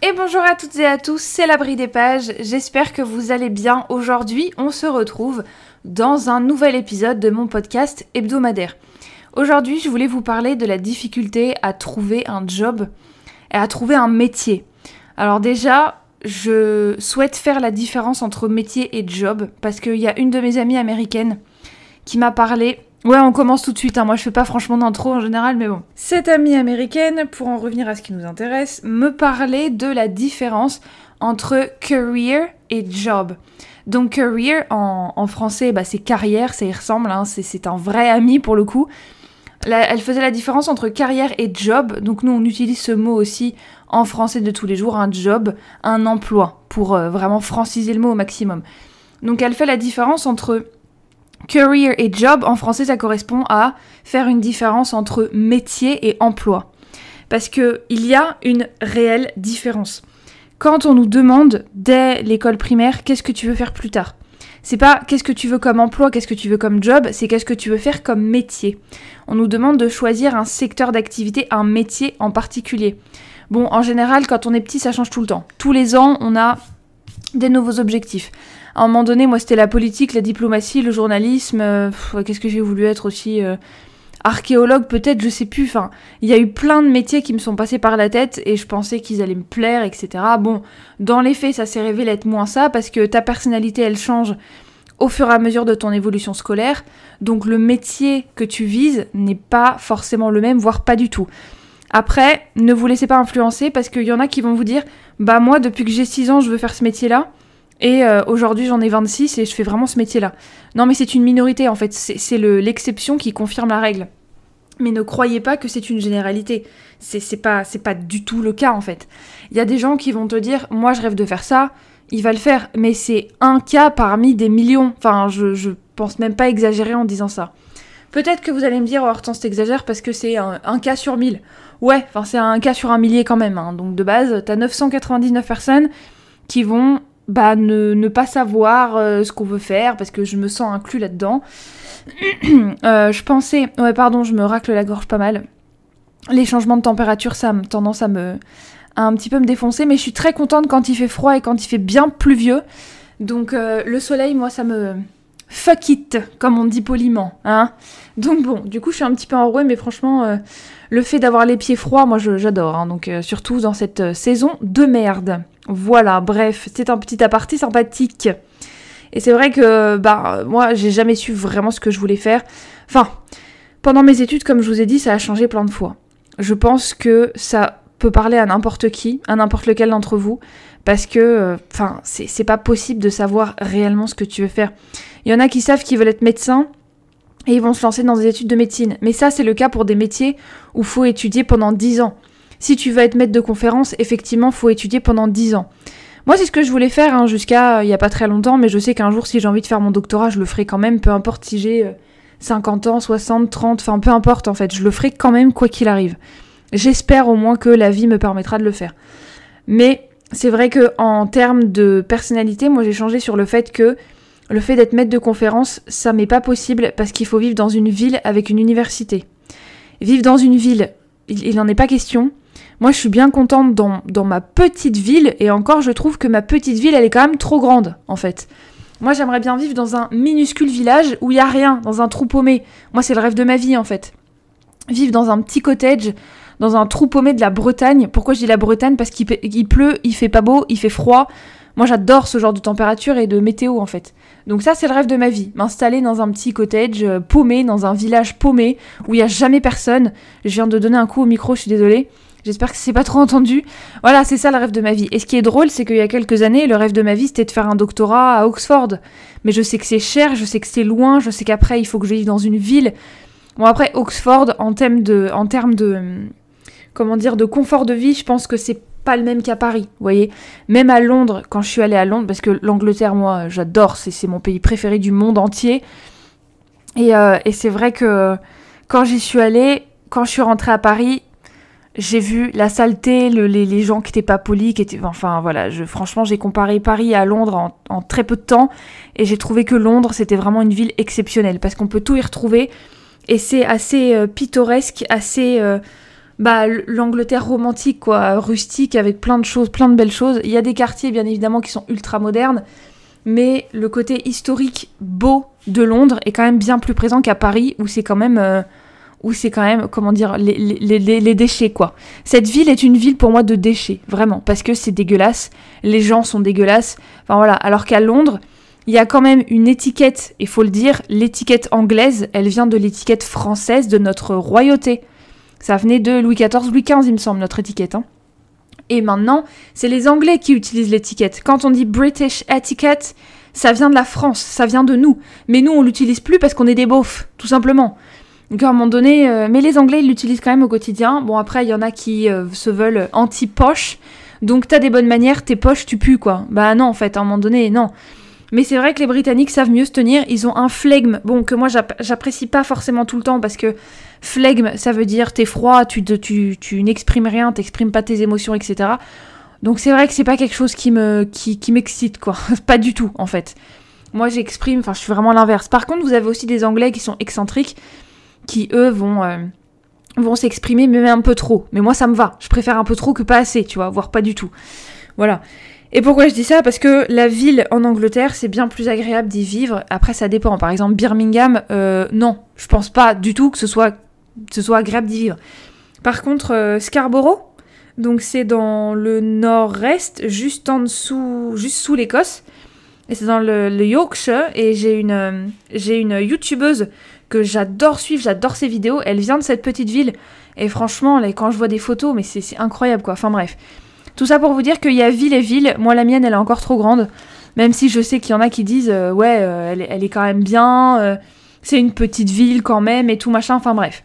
Et bonjour à toutes et à tous, c'est l'Abri des Pages, j'espère que vous allez bien. Aujourd'hui, on se retrouve dans un nouvel épisode de mon podcast hebdomadaire. Aujourd'hui, je voulais vous parler de la difficulté à trouver un job et à trouver un métier. Alors déjà, je souhaite faire la différence entre métier et job parce qu'il y a une de mes amies américaines qui m'a parlé... Ouais, on commence tout de suite, moi je fais pas franchement d'intro en général, mais bon. Cette amie américaine, pour en revenir à ce qui nous intéresse, me parlait de la différence entre career et job. Donc career, en français, c'est carrière, ça y ressemble, c'est un vrai ami pour le coup. Elle faisait la différence entre carrière et job, donc nous on utilise ce mot aussi en français de tous les jours, un job, un emploi, pour vraiment franciser le mot au maximum. Donc elle fait la différence entre... Career et job, en français, ça correspond à faire une différence entre métier et emploi. Parce qu'il y a une réelle différence. Quand on nous demande, dès l'école primaire, qu'est-ce que tu veux faire plus tard ? C'est pas qu'est-ce que tu veux comme emploi, qu'est-ce que tu veux comme job, c'est qu'est-ce que tu veux faire comme métier. On nous demande de choisir un secteur d'activité, un métier en particulier. Bon, en général, quand on est petit, ça change tout le temps. Tous les ans, on a des nouveaux objectifs. À un moment donné, moi, c'était la politique, la diplomatie, le journalisme. Qu'est-ce que j'ai voulu être aussi archéologue, peut-être, je sais plus. Enfin, il y a eu plein de métiers qui me sont passés par la tête et je pensais qu'ils allaient me plaire, etc. Bon, dans les faits, ça s'est révélé être moins ça parce que ta personnalité, elle change au fur et à mesure de ton évolution scolaire. Donc, le métier que tu vises n'est pas forcément le même, voire pas du tout. Après, ne vous laissez pas influencer parce qu'il y en a qui vont vous dire « Bah moi, depuis que j'ai 6 ans, je veux faire ce métier-là. » Et aujourd'hui, j'en ai 26 et je fais vraiment ce métier-là. Non, mais c'est une minorité, en fait. C'est l'exception qui confirme la règle. Mais ne croyez pas que c'est une généralité. C'est pas du tout le cas, en fait. Il y a des gens qui vont te dire « Moi, je rêve de faire ça. » Il va le faire. Mais c'est un cas parmi des millions. Enfin, je pense même pas exagérer en disant ça. Peut-être que vous allez me dire « Oh, Hortense, t'exagères parce que c'est un cas sur 1000. » Ouais, enfin, c'est un cas sur un millier quand même. Donc, de base, t'as 999 personnes qui vont... ne pas savoir ce qu'on veut faire, parce que je me sens inclus là-dedans. Je pensais... Ouais, pardon, je me racle la gorge pas mal. Les changements de température, ça a tendance à un petit peu me défoncer, mais je suis très contente quand il fait froid et quand il fait bien pluvieux. Donc, le soleil, moi, ça me... Fuck it, comme on dit poliment, hein. Donc bon, du coup, je suis un petit peu enrouée, mais franchement, le fait d'avoir les pieds froids, moi, j'adore, hein. Donc, surtout dans cette saison de merde. Voilà, bref, c'est un petit aparté sympathique. Et c'est vrai que, moi, j'ai jamais su vraiment ce que je voulais faire. Enfin, pendant mes études, comme je vous ai dit, ça a changé plein de fois. Je pense que ça peut parler à n'importe qui, à n'importe lequel d'entre vous, parce que, c'est pas possible de savoir réellement ce que tu veux faire. Il y en a qui savent qu'ils veulent être médecins et ils vont se lancer dans des études de médecine. Mais ça, c'est le cas pour des métiers où il faut étudier pendant 10 ans. Si tu veux être maître de conférence, effectivement, il faut étudier pendant 10 ans. Moi, c'est ce que je voulais faire jusqu'à il n'y a pas très longtemps, mais je sais qu'un jour, si j'ai envie de faire mon doctorat, je le ferai quand même, peu importe si j'ai 50 ans, 60, 30, enfin peu importe en fait, je le ferai quand même quoi qu'il arrive. J'espère au moins que la vie me permettra de le faire. Mais c'est vrai qu'en termes de personnalité, moi j'ai changé sur le fait que le fait d'être maître de conférence, ça m'est pas possible parce qu'il faut vivre dans une ville avec une université. Vivre dans une ville, il n'en est pas question. Moi, je suis bien contente dans ma petite ville, et encore, je trouve que ma petite ville, elle est quand même trop grande, en fait. Moi, j'aimerais bien vivre dans un minuscule village où il y a rien, dans un trou paumé. Moi, c'est le rêve de ma vie, en fait. Vivre dans un petit cottage, dans un trou paumé de la Bretagne. Pourquoi je dis la Bretagne ? Parce qu'il pleut, il fait pas beau, il fait froid. Moi, j'adore ce genre de température et de météo, en fait. Donc ça, c'est le rêve de ma vie. M'installer dans un petit cottage paumé, dans un village paumé, où il n'y a jamais personne. Je viens de donner un coup au micro, je suis désolée. J'espère que c'est pas trop entendu. Voilà, c'est ça le rêve de ma vie. Et ce qui est drôle, c'est qu'il y a quelques années, le rêve de ma vie, c'était de faire un doctorat à Oxford. Mais je sais que c'est cher, je sais que c'est loin, je sais qu'après, il faut que je vive dans une ville. Bon, après, Oxford, en termes de confort de vie, je pense que c'est pas le même qu'à Paris, vous voyez. Même à Londres, quand je suis allée à Londres, parce que l'Angleterre, moi, j'adore, c'est mon pays préféré du monde entier. Et c'est vrai que quand j'y suis allée, quand je suis rentrée à Paris, j'ai vu la saleté, les gens qui étaient pas polis, enfin voilà, franchement, j'ai comparé Paris à Londres en très peu de temps, et j'ai trouvé que Londres, c'était vraiment une ville exceptionnelle, parce qu'on peut tout y retrouver, et c'est assez pittoresque, assez l'Angleterre romantique, quoi, rustique, avec plein de choses, plein de belles choses. Il y a des quartiers, bien évidemment, qui sont ultra modernes, mais le côté historique, beau de Londres est quand même bien plus présent qu'à Paris, où c'est quand même, comment dire, les déchets, quoi. Cette ville est une ville, pour moi, de déchets, vraiment, parce que c'est dégueulasse, les gens sont dégueulasses, enfin voilà, alors qu'à Londres, il y a quand même une étiquette, il faut le dire, l'étiquette anglaise, elle vient de l'étiquette française de notre royauté. Ça venait de Louis XIV, Louis XV, il me semble, notre étiquette. Hein. Et maintenant, c'est les Anglais qui utilisent l'étiquette. Quand on dit British etiquette, ça vient de la France, ça vient de nous. Mais nous, on l'utilise plus parce qu'on est des beaufs, tout simplement. Donc à un moment donné, mais les Anglais, ils l'utilisent quand même au quotidien. Bon, après, il y en a qui se veulent anti-poche. Donc t'as des bonnes manières, tes poches, tu pues, quoi. Bah non, en fait, à un moment donné, non. Mais c'est vrai que les Britanniques savent mieux se tenir, ils ont un flegme, bon, que moi j'apprécie pas forcément tout le temps, parce que flegme, ça veut dire t'es froid, tu n'exprimes rien, t'exprimes pas tes émotions, etc. Donc c'est vrai que c'est pas quelque chose qui m'excite, quoi. Pas du tout, en fait. Moi j'exprime, enfin je suis vraiment l'inverse. Par contre, vous avez aussi des Anglais qui sont excentriques, qui eux vont s'exprimer, mais un peu trop. Mais moi ça me va, je préfère un peu trop que pas assez, tu vois, voire pas du tout. Voilà. Et pourquoi je dis ça ? Parce que la ville en Angleterre, c'est bien plus agréable d'y vivre. Après, ça dépend. Par exemple, Birmingham, non. Je pense pas du tout que ce soit agréable d'y vivre. Par contre, Scarborough, donc c'est dans le nord-est, juste en dessous, juste sous l'Écosse. Et c'est dans le Yorkshire. Et j'ai une youtubeuse que j'adore suivre, j'adore ses vidéos. Elle vient de cette petite ville. Et franchement, là, quand je vois des photos, mais c'est incroyable, quoi. Enfin bref. Tout ça pour vous dire qu'il y a ville et ville. Moi, la mienne, elle est encore trop grande. Même si je sais qu'il y en a qui disent elle est quand même bien. C'est une petite ville quand même et tout machin. Enfin bref.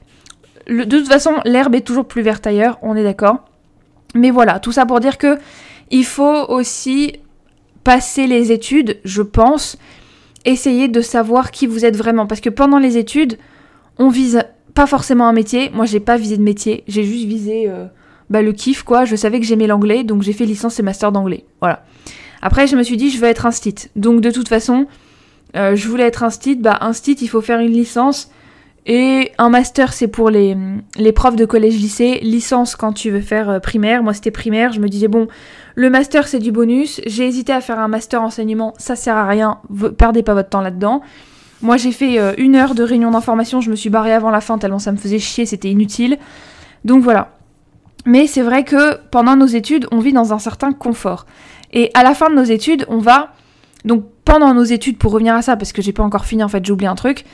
De toute façon, l'herbe est toujours plus verte ailleurs. On est d'accord. Mais voilà, tout ça pour dire que il faut aussi passer les études, je pense. Essayer de savoir qui vous êtes vraiment. Parce que pendant les études, on vise pas forcément un métier. Moi, j'ai pas visé de métier. J'ai juste visé... le kiff, quoi. Je savais que j'aimais l'anglais, donc j'ai fait licence et master d'anglais. Voilà. Après, je me suis dit, je veux être instit. Donc, de toute façon, je voulais être instit. Instit, il faut faire une licence. Et un master, c'est pour les profs de collège-lycée. Licence, quand tu veux faire primaire. Moi, c'était primaire. Je me disais, bon, le master, c'est du bonus. J'ai hésité à faire un master enseignement. Ça sert à rien. Perdez pas votre temps là-dedans. Moi, j'ai fait 1 heure de réunion d'information. Je me suis barrée avant la fin, tellement ça me faisait chier. C'était inutile. Donc, voilà. Mais c'est vrai que pendant nos études, on vit dans un certain confort. Et à la fin de nos études, donc pendant nos études, pour revenir à ça, parce que j'ai pas encore fini, en fait, j'ai oublié un truc,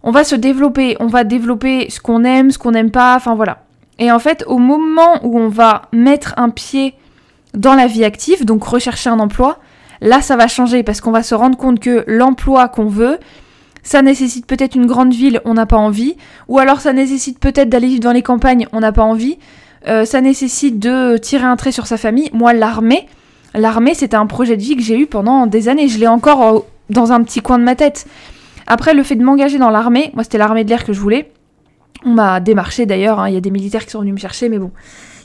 on va se développer, on va développer ce qu'on aime, ce qu'on n'aime pas, enfin voilà. Et en fait, au moment où on va mettre un pied dans la vie active, donc rechercher un emploi, là, ça va changer, parce qu'on va se rendre compte que l'emploi qu'on veut, ça nécessite peut-être une grande ville, on n'a pas envie, ou alors ça nécessite peut-être d'aller vivre dans les campagnes, on n'a pas envie. Ça nécessite de tirer un trait sur sa famille. Moi, l'armée, c'était un projet de vie que j'ai eu pendant des années. Je l'ai encore dans un petit coin de ma tête. Après, le fait de m'engager dans l'armée, moi, c'était l'armée de l'air que je voulais. On m'a démarché d'ailleurs, hein. Il y a des militaires qui sont venus me chercher, mais bon.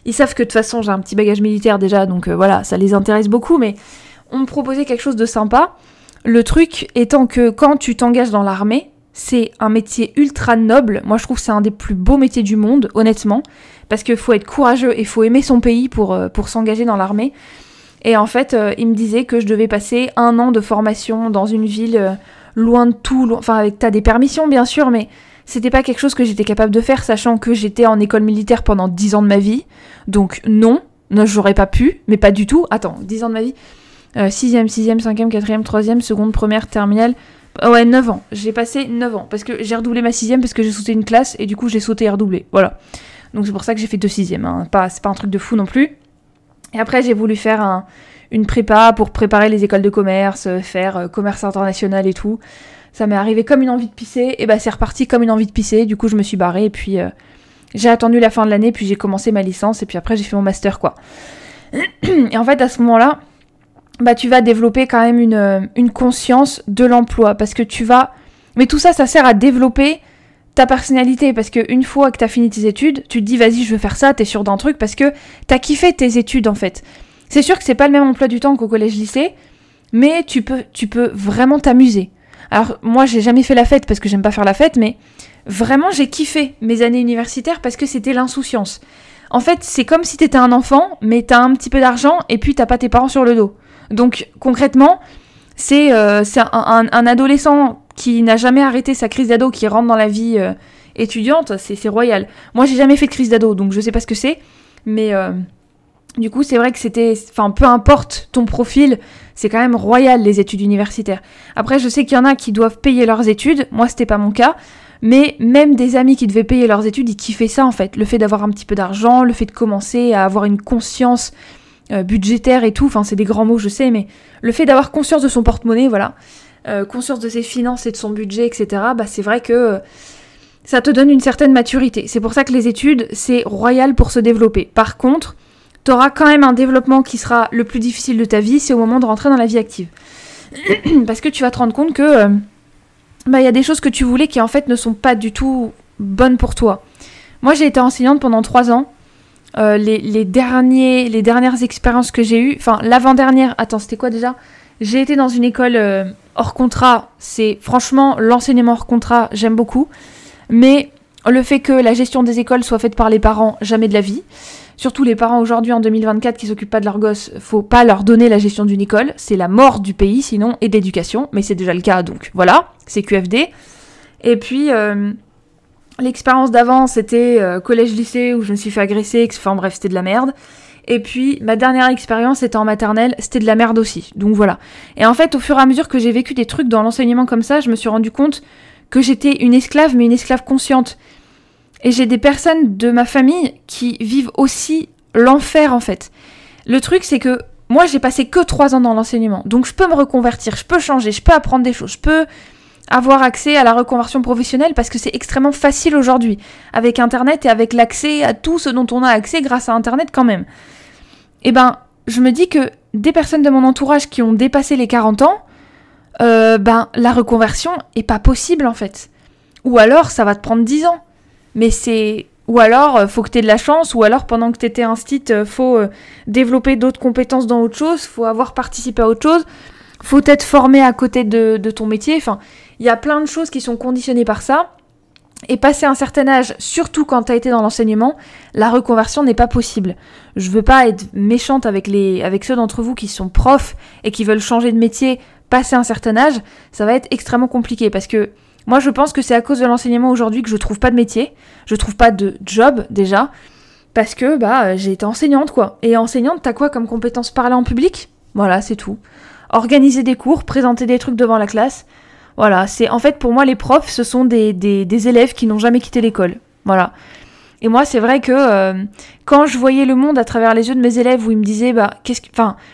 Ils savent que de toute façon, j'ai un petit bagage militaire déjà, donc voilà, ça les intéresse beaucoup, mais on me proposait quelque chose de sympa. Le truc étant que quand tu t'engages dans l'armée, c'est un métier ultra noble. Moi, je trouve que c'est un des plus beaux métiers du monde, honnêtement. Parce qu'il faut être courageux et il faut aimer son pays pour s'engager dans l'armée. Et en fait, il me disait que je devais passer 1 an de formation dans une ville loin de tout. Enfin, t'as des permissions, bien sûr, mais c'était pas quelque chose que j'étais capable de faire, sachant que j'étais en école militaire pendant 10 ans de ma vie. Donc non, j'aurais pas pu, mais pas du tout. Attends, 10 ans de ma vie. 6e, 5e, 4e, 3e, seconde, première, terminale... Ouais, 9 ans. J'ai passé 9 ans. Parce que j'ai redoublé ma 6e parce que j'ai sauté une classe et du coup j'ai sauté et redoublé. Voilà. Donc c'est pour ça que j'ai fait 2 6e. Hein. C'est pas un truc de fou non plus. Et après j'ai voulu faire une prépa pour préparer les écoles de commerce, faire commerce international et tout. Ça m'est arrivé comme une envie de pisser. Et c'est reparti comme une envie de pisser. Du coup je me suis barrée et puis j'ai attendu la fin de l'année puis j'ai commencé ma licence et puis après j'ai fait mon master quoi. Et en fait à ce moment-là, tu vas développer quand même une conscience de l'emploi, parce que mais tout ça sert à développer ta personnalité, parce qu'une fois que t'as fini tes études, tu te dis vas-y je veux faire ça, t'es sûr d'un truc, parce que t'as kiffé tes études en fait. C'est sûr que c'est pas le même emploi du temps qu'au collège-lycée, mais tu peux vraiment t'amuser. Alors moi j'ai jamais fait la fête, parce que j'aime pas faire la fête, mais vraiment j'ai kiffé mes années universitaires parce que c'était l'insouciance. En fait, c'est comme si t'étais un enfant, mais t'as un petit peu d'argent et puis t'as pas tes parents sur le dos. Donc concrètement, c'est un adolescent qui n'a jamais arrêté sa crise d'ado, qui rentre dans la vie étudiante, c'est royal. Moi, j'ai jamais fait de crise d'ado, donc je sais pas ce que c'est, mais du coup, c'est vrai que c'était... Enfin, peu importe ton profil, c'est quand même royal, les études universitaires. Après, je sais qu'il y en a qui doivent payer leurs études, moi, c'était pas mon cas, mais même des amis qui devaient payer leurs études, ils kiffaient ça, en fait. Le fait d'avoir un petit peu d'argent, le fait de commencer à avoir une conscience budgétaire et tout, enfin, c'est des grands mots, je sais, mais le fait d'avoir conscience de son porte-monnaie, voilà, conscience de ses finances et de son budget, etc., bah, c'est vrai que ça te donne une certaine maturité. C'est pour ça que les études, c'est royal pour se développer. Par contre, t'auras quand même un développement qui sera le plus difficile de ta vie, c'est au moment de rentrer dans la vie active. Parce que tu vas te rendre compte que y a des choses que tu voulais qui en fait ne sont pas du tout bonnes pour toi. Moi, j'ai été enseignante pendant 3 ans. Les dernières expériences que j'ai eues, enfin l'avant-dernière, attends, c'était quoi déjà ? J'ai été dans une école hors contrat. C'est franchement l'enseignement hors contrat, j'aime beaucoup. Mais le fait que la gestion des écoles soit faite par les parents, jamais de la vie. Surtout les parents aujourd'hui en 2024 qui s'occupent pas de leurs gosses, faut pas leur donner la gestion d'une école, c'est la mort du pays sinon et de l'éducation, mais c'est déjà le cas donc voilà, c'est QFD. Et puis l'expérience d'avant c'était collège-lycée où je me suis fait agresser, enfin bref c'était de la merde. Et puis ma dernière expérience était en maternelle, c'était de la merde aussi, donc voilà. Et en fait au fur et à mesure que j'ai vécu des trucs dans l'enseignement comme ça, je me suis rendu compte que j'étais une esclave, mais une esclave consciente. Et j'ai des personnes de ma famille qui vivent aussi l'enfer, en fait. Le truc, c'est que moi, j'ai passé que 3 ans dans l'enseignement. Donc, je peux me reconvertir, je peux changer, je peux apprendre des choses, je peux avoir accès à la reconversion professionnelle parce que c'est extrêmement facile aujourd'hui. Avec Internet et avec l'accès à tout ce dont on a accès grâce à Internet quand même. Et ben, je me dis que des personnes de mon entourage qui ont dépassé les 40 ans, la reconversion est pas possible, en fait. Ou alors, ça va te prendre 10 ans. Mais c'est... Ou alors, faut que t'aies de la chance, ou alors, pendant que t'étais instit, faut développer d'autres compétences dans autre chose, faut avoir participé à autre chose, faut être formé à côté de ton métier, enfin, il y a plein de choses qui sont conditionnées par ça, et passer un certain âge, surtout quand t'as été dans l'enseignement, la reconversion n'est pas possible. Je veux pas être méchante avec ceux d'entre vous qui sont profs et qui veulent changer de métier, passer un certain âge, ça va être extrêmement compliqué, parce que moi, je pense que c'est à cause de l'enseignement aujourd'hui que je trouve pas de métier, je trouve pas de job, déjà, parce que, j'ai été enseignante, quoi. Et enseignante, t'as quoi comme compétence ? Parler en public ? Voilà, c'est tout. Organiser des cours, présenter des trucs devant la classe. Voilà, c'est... En fait, pour moi, les profs, ce sont des élèves qui n'ont jamais quitté l'école. Voilà. Et moi, c'est vrai que quand je voyais le monde à travers les yeux de mes élèves, où ils me disaient,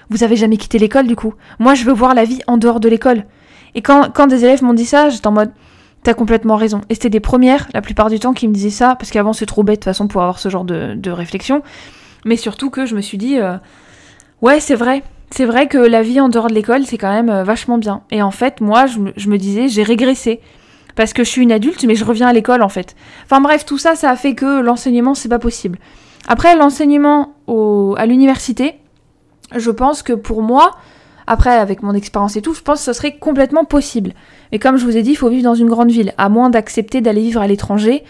vous avez jamais quitté l'école, du coup ? Moi, je veux voir la vie en dehors de l'école. Et quand des élèves m'ont dit ça, j'étais en mode... T'as complètement raison. Et c'était des premières, la plupart du temps, qui me disaient ça, parce qu'avant, c'est trop bête, de toute façon, pour avoir ce genre de réflexion. Mais surtout que je me suis dit, ouais, c'est vrai. C'est vrai que la vie en dehors de l'école, c'est quand même vachement bien. Et en fait, moi, je me disais, j'ai régressé. Parce que je suis une adulte, mais je reviens à l'école, en fait. Enfin bref, tout ça, ça a fait que l'enseignement, c'est pas possible. Après, l'enseignement à l'université, je pense que pour moi... Après, avec mon expérience et tout, je pense que ça serait complètement possible. Mais comme je vous ai dit, il faut vivre dans une grande ville, à moins d'accepter d'aller vivre à l'étranger.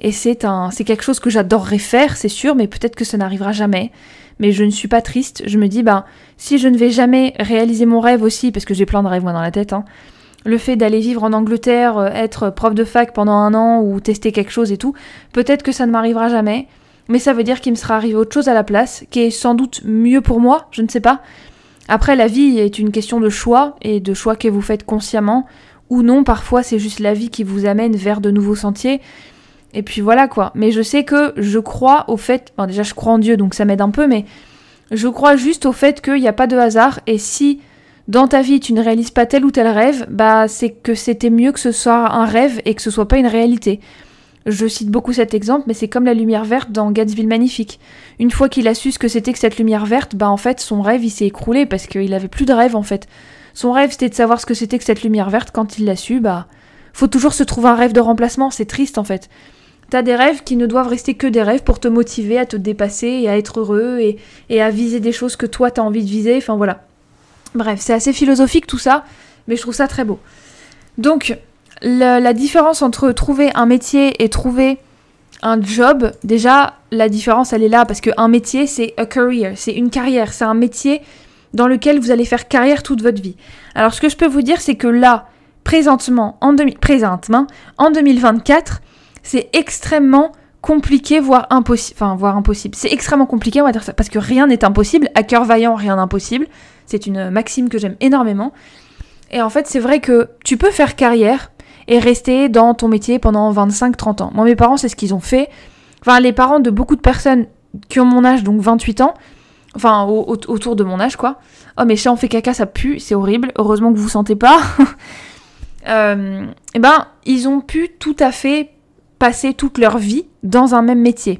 Et c'est quelque chose que j'adorerais faire, c'est sûr, mais peut-être que ça n'arrivera jamais. Mais je ne suis pas triste. Je me dis, si je ne vais jamais réaliser mon rêve aussi, parce que j'ai plein de rêves moi dans la tête, le fait d'aller vivre en Angleterre, être prof de fac pendant 1 an ou tester quelque chose et tout, peut-être que ça ne m'arrivera jamais. Mais ça veut dire qu'il me sera arrivé autre chose à la place, qui est sans doute mieux pour moi, je ne sais pas. Après, la vie est une question de choix, et de choix que vous faites consciemment, ou non, parfois c'est juste la vie qui vous amène vers de nouveaux sentiers, et puis voilà quoi. Mais je sais que je crois au fait, déjà je crois en Dieu, donc ça m'aide un peu, mais je crois juste au fait qu'il n'y a pas de hasard, et si dans ta vie tu ne réalises pas tel ou tel rêve, c'est que c'était mieux que ce soit un rêve, et que ce soit pas une réalité. Je cite beaucoup cet exemple, mais c'est comme la lumière verte dans Gatsby le Magnifique. Une fois qu'il a su ce que c'était que cette lumière verte, en fait, son rêve, il s'est écroulé parce qu'il avait plus de rêve, en fait. Son rêve, c'était de savoir ce que c'était que cette lumière verte. Quand il l'a su, faut toujours se trouver un rêve de remplacement. C'est triste, en fait. T'as des rêves qui ne doivent rester que des rêves pour te motiver à te dépasser et à être heureux et à viser des choses que toi, t'as envie de viser. Enfin, voilà. Bref, c'est assez philosophique, tout ça, mais je trouve ça très beau. Donc... la différence entre trouver un métier et trouver un job, déjà, la différence, elle est là, parce qu'un métier, c'est a career, c'est une carrière, c'est un métier dans lequel vous allez faire carrière toute votre vie. Alors, ce que je peux vous dire, c'est que là, présentement, en 2024, c'est extrêmement compliqué, voire impossible. C'est extrêmement compliqué, on va dire ça, parce que rien n'est impossible. À cœur vaillant, rien d'impossible. C'est une maxime que j'aime énormément. Et en fait, c'est vrai que tu peux faire carrière et rester dans ton métier pendant 25-30 ans. Moi, mes parents, c'est ce qu'ils ont fait. Enfin, les parents de beaucoup de personnes qui ont mon âge, donc 28 ans, enfin, autour de mon âge, quoi. Oh, mais chat, on fait caca, ça pue, c'est horrible. Heureusement que vous sentez pas. Eh ben, ils ont pu tout à fait passer toute leur vie dans un même métier.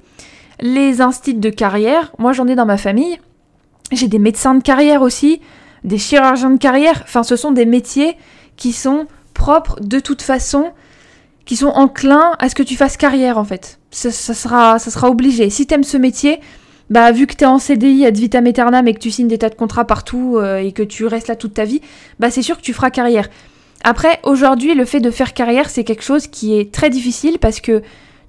Les instituts de carrière, moi, j'en ai dans ma famille. J'ai des médecins de carrière aussi, des chirurgiens de carrière. Enfin, ce sont des métiers qui sont propres de toute façon, qui sont enclins à ce que tu fasses carrière en fait. Ça sera obligé. Si t'aimes ce métier, bah vu que t'es en CDI ad vitam aeternam et que tu signes des tas de contrats partout et que tu restes là toute ta vie, bah c'est sûr que tu feras carrière. Après, aujourd'hui, le fait de faire carrière, c'est quelque chose qui est très difficile parce que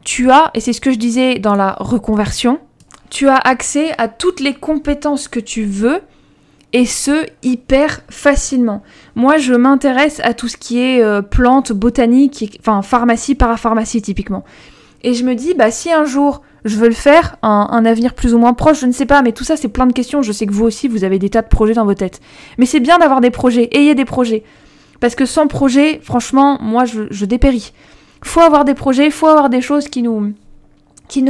tu as, et c'est ce que je disais dans la reconversion, tu as accès à toutes les compétences que tu veux, et ce, hyper facilement. Moi, je m'intéresse à tout ce qui est plantes, botanique, enfin pharmacie, parapharmacie typiquement. Et je me dis, bah si un jour je veux le faire, un avenir plus ou moins proche, je ne sais pas, mais tout ça c'est plein de questions. Je sais que vous aussi, vous avez des tas de projets dans vos têtes. Mais c'est bien d'avoir des projets, ayez des projets. Parce que sans projet, franchement, moi je dépéris. Faut avoir des projets, faut avoir des choses qui nous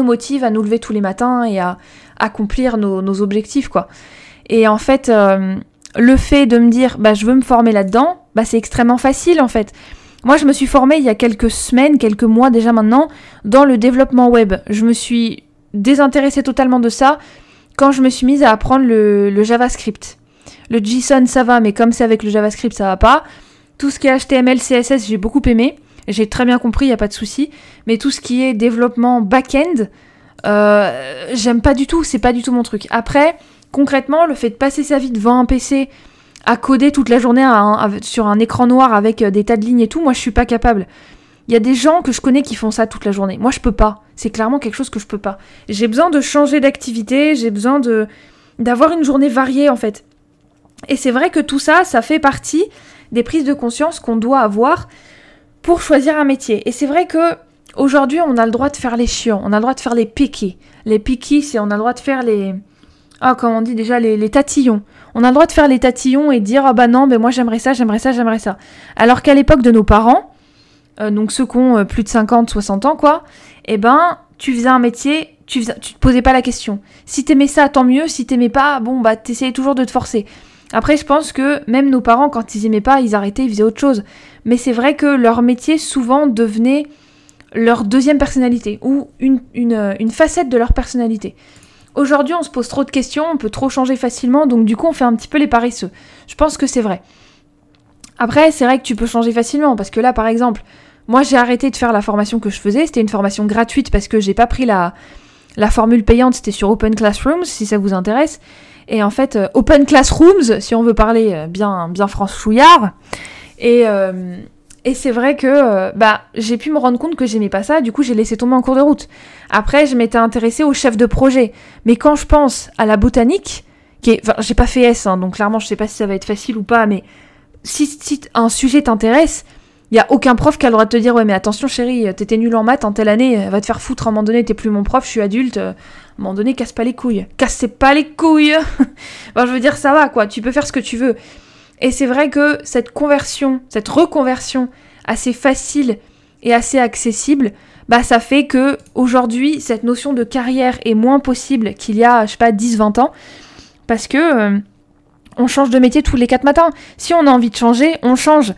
motivent à nous lever tous les matins et à accomplir nos objectifs, quoi. Et en fait, le fait de me dire, bah je veux me former là-dedans, bah c'est extrêmement facile en fait. Moi, je me suis formée il y a quelques semaines, quelques mois déjà maintenant, dans le développement web. Je me suis désintéressée totalement de ça quand je me suis mise à apprendre le JavaScript. Le JSON, ça va, mais comme c'est avec le JavaScript, ça va pas. Tout ce qui est HTML, CSS, j'ai beaucoup aimé. J'ai très bien compris, il n'y a pas de souci. Mais tout ce qui est développement back-end, j'aime pas du tout, c'est pas du tout mon truc. Après, concrètement, le fait de passer sa vie devant un PC à coder toute la journée sur un écran noir avec des tas de lignes et tout, moi je suis pas capable. Il y a des gens que je connais qui font ça toute la journée. Moi je peux pas. C'est clairement quelque chose que je peux pas. J'ai besoin de changer d'activité, j'ai besoin d'avoir une journée variée en fait. Et c'est vrai que tout ça, ça fait partie des prises de conscience qu'on doit avoir pour choisir un métier. Et c'est vrai que aujourd'hui, on a le droit de faire les chiants, on a le droit de faire les picky. Les picky, c'est on a le droit de faire les... Ah, comment on dit déjà, les tatillons. On a le droit de faire les tatillons et dire « Ah bah non, mais moi j'aimerais ça, j'aimerais ça, j'aimerais ça ». Alors qu'à l'époque de nos parents, donc ceux qui ont plus de 50, 60 ans, quoi, eh ben, tu faisais un métier, tu te posais pas la question. Si t'aimais ça, tant mieux. Si t'aimais pas, bon, bah t'essayais toujours de te forcer. Après, je pense que même nos parents, quand ils aimaient pas, ils arrêtaient, ils faisaient autre chose. Mais c'est vrai que leur métier, souvent, devenait leur deuxième personnalité ou une facette de leur personnalité. Aujourd'hui, on se pose trop de questions, on peut trop changer facilement, donc du coup, on fait un petit peu les paresseux. Je pense que c'est vrai. Après, c'est vrai que tu peux changer facilement, parce que là, par exemple, moi, j'ai arrêté de faire la formation que je faisais. C'était une formation gratuite, parce que j'ai pas pris la formule payante, c'était sur Open Classrooms, si ça vous intéresse. Et en fait, Open Classrooms, si on veut parler bien franchouillard. Et c'est vrai que j'ai pu me rendre compte que j'aimais pas ça, du coup j'ai laissé tomber en cours de route. Après, je m'étais intéressée au chef de projet. Mais quand je pense à la botanique, j'ai pas fait S, donc clairement je sais pas si ça va être facile ou pas, mais si un sujet t'intéresse, il y a aucun prof qui a le droit de te dire « Ouais mais attention chérie, t'étais nulle en maths en telle année, va te faire foutre à un moment donné, t'es plus mon prof, je suis adulte, à un moment donné casse pas les couilles. » Cassez pas les couilles. Bon, je veux dire ça va quoi, tu peux faire ce que tu veux. Et c'est vrai que cette reconversion assez facile et assez accessible, ça fait que aujourd'hui cette notion de carrière est moins possible qu'il y a, je sais pas, 10-20 ans, parce que on change de métier tous les 4 matins. Si on a envie de changer, on change.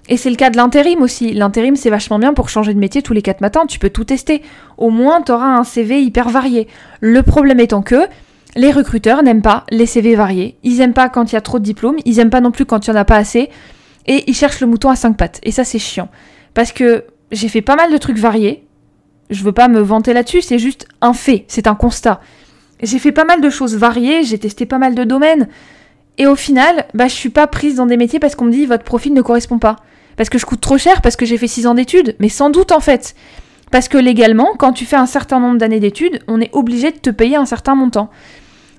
Et c'est le cas de l'intérim aussi. L'intérim, c'est vachement bien pour changer de métier tous les 4 matins, tu peux tout tester. Au moins, t'auras un CV hyper varié. Le problème étant que les recruteurs n'aiment pas les CV variés. Ils aiment pas quand il y a trop de diplômes, ils aiment pas non plus quand il y en a pas assez, et ils cherchent le mouton à 5 pattes. Et ça, c'est chiant. Parce que j'ai fait pas mal de trucs variés, je veux pas me vanter là-dessus, c'est juste un fait, c'est un constat. J'ai fait pas mal de choses variées, j'ai testé pas mal de domaines, et au final, je suis pas prise dans des métiers parce qu'on me dit « votre profil ne correspond pas ». Parce que je coûte trop cher, parce que j'ai fait 6 ans d'études, mais sans doute en fait. Parce que légalement, quand tu fais un certain nombre d'années d'études, on est obligé de te payer un certain montant.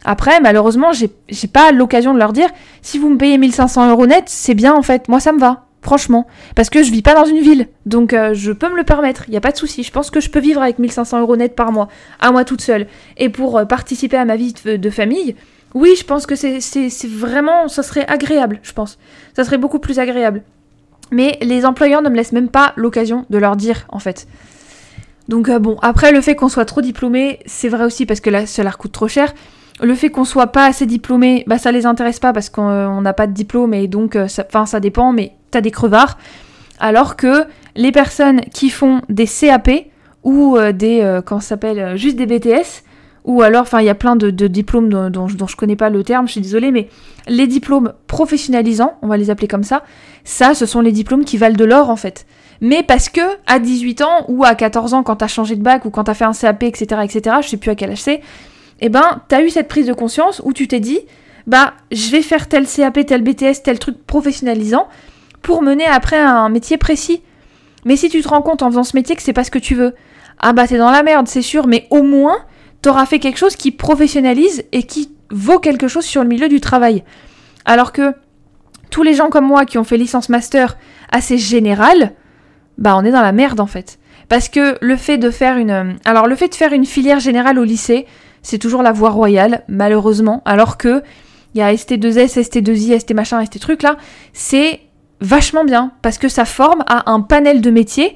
Après, malheureusement, j'ai pas l'occasion de leur dire, si vous me payez 1500 € net, c'est bien en fait, moi ça me va, franchement. Parce que je vis pas dans une ville, donc je peux me le permettre, y a pas de souci. Je pense que je peux vivre avec 1500 € net par mois, à moi toute seule. Et pour participer à ma vie de famille, oui, je pense que c'est vraiment, ça serait agréable, je pense. Ça serait beaucoup plus agréable. Mais les employeurs ne me laissent même pas l'occasion de leur dire, en fait. Donc bon, après le fait qu'on soit trop diplômé, c'est vrai aussi parce que là, ça leur coûte trop cher. Le fait qu'on soit pas assez diplômé, bah ça les intéresse pas parce qu'on n'a pas de diplôme et donc ça dépend, mais t'as des crevards. Alors que les personnes qui font des CAP ou juste des BTS, ou alors, il y a plein de diplômes dont je connais pas le terme, je suis désolée, mais les diplômes professionnalisants, on va les appeler comme ça, ce sont les diplômes qui valent de l'or en fait. Mais parce que à 18 ans ou à 14 ans quand t'as changé de bac ou quand t'as fait un CAP, etc., je sais plus à quel âge c'est, eh ben t'as eu cette prise de conscience où tu t'es dit, je vais faire tel CAP, tel BTS, tel truc professionnalisant pour mener après un métier précis. Mais si tu te rends compte en faisant ce métier que c'est pas ce que tu veux, t'es dans la merde, c'est sûr, mais au moins t'auras fait quelque chose qui professionnalise et qui vaut quelque chose sur le milieu du travail. Alors que tous les gens comme moi qui ont fait licence master assez générale, on est dans la merde en fait. Parce que le fait de faire une filière générale au lycée, c'est toujours la voie royale, malheureusement. Alors que il y a ST2S, ST2I, ST machin, ST truc là, c'est vachement bien. Parce que ça forme à un panel de métiers.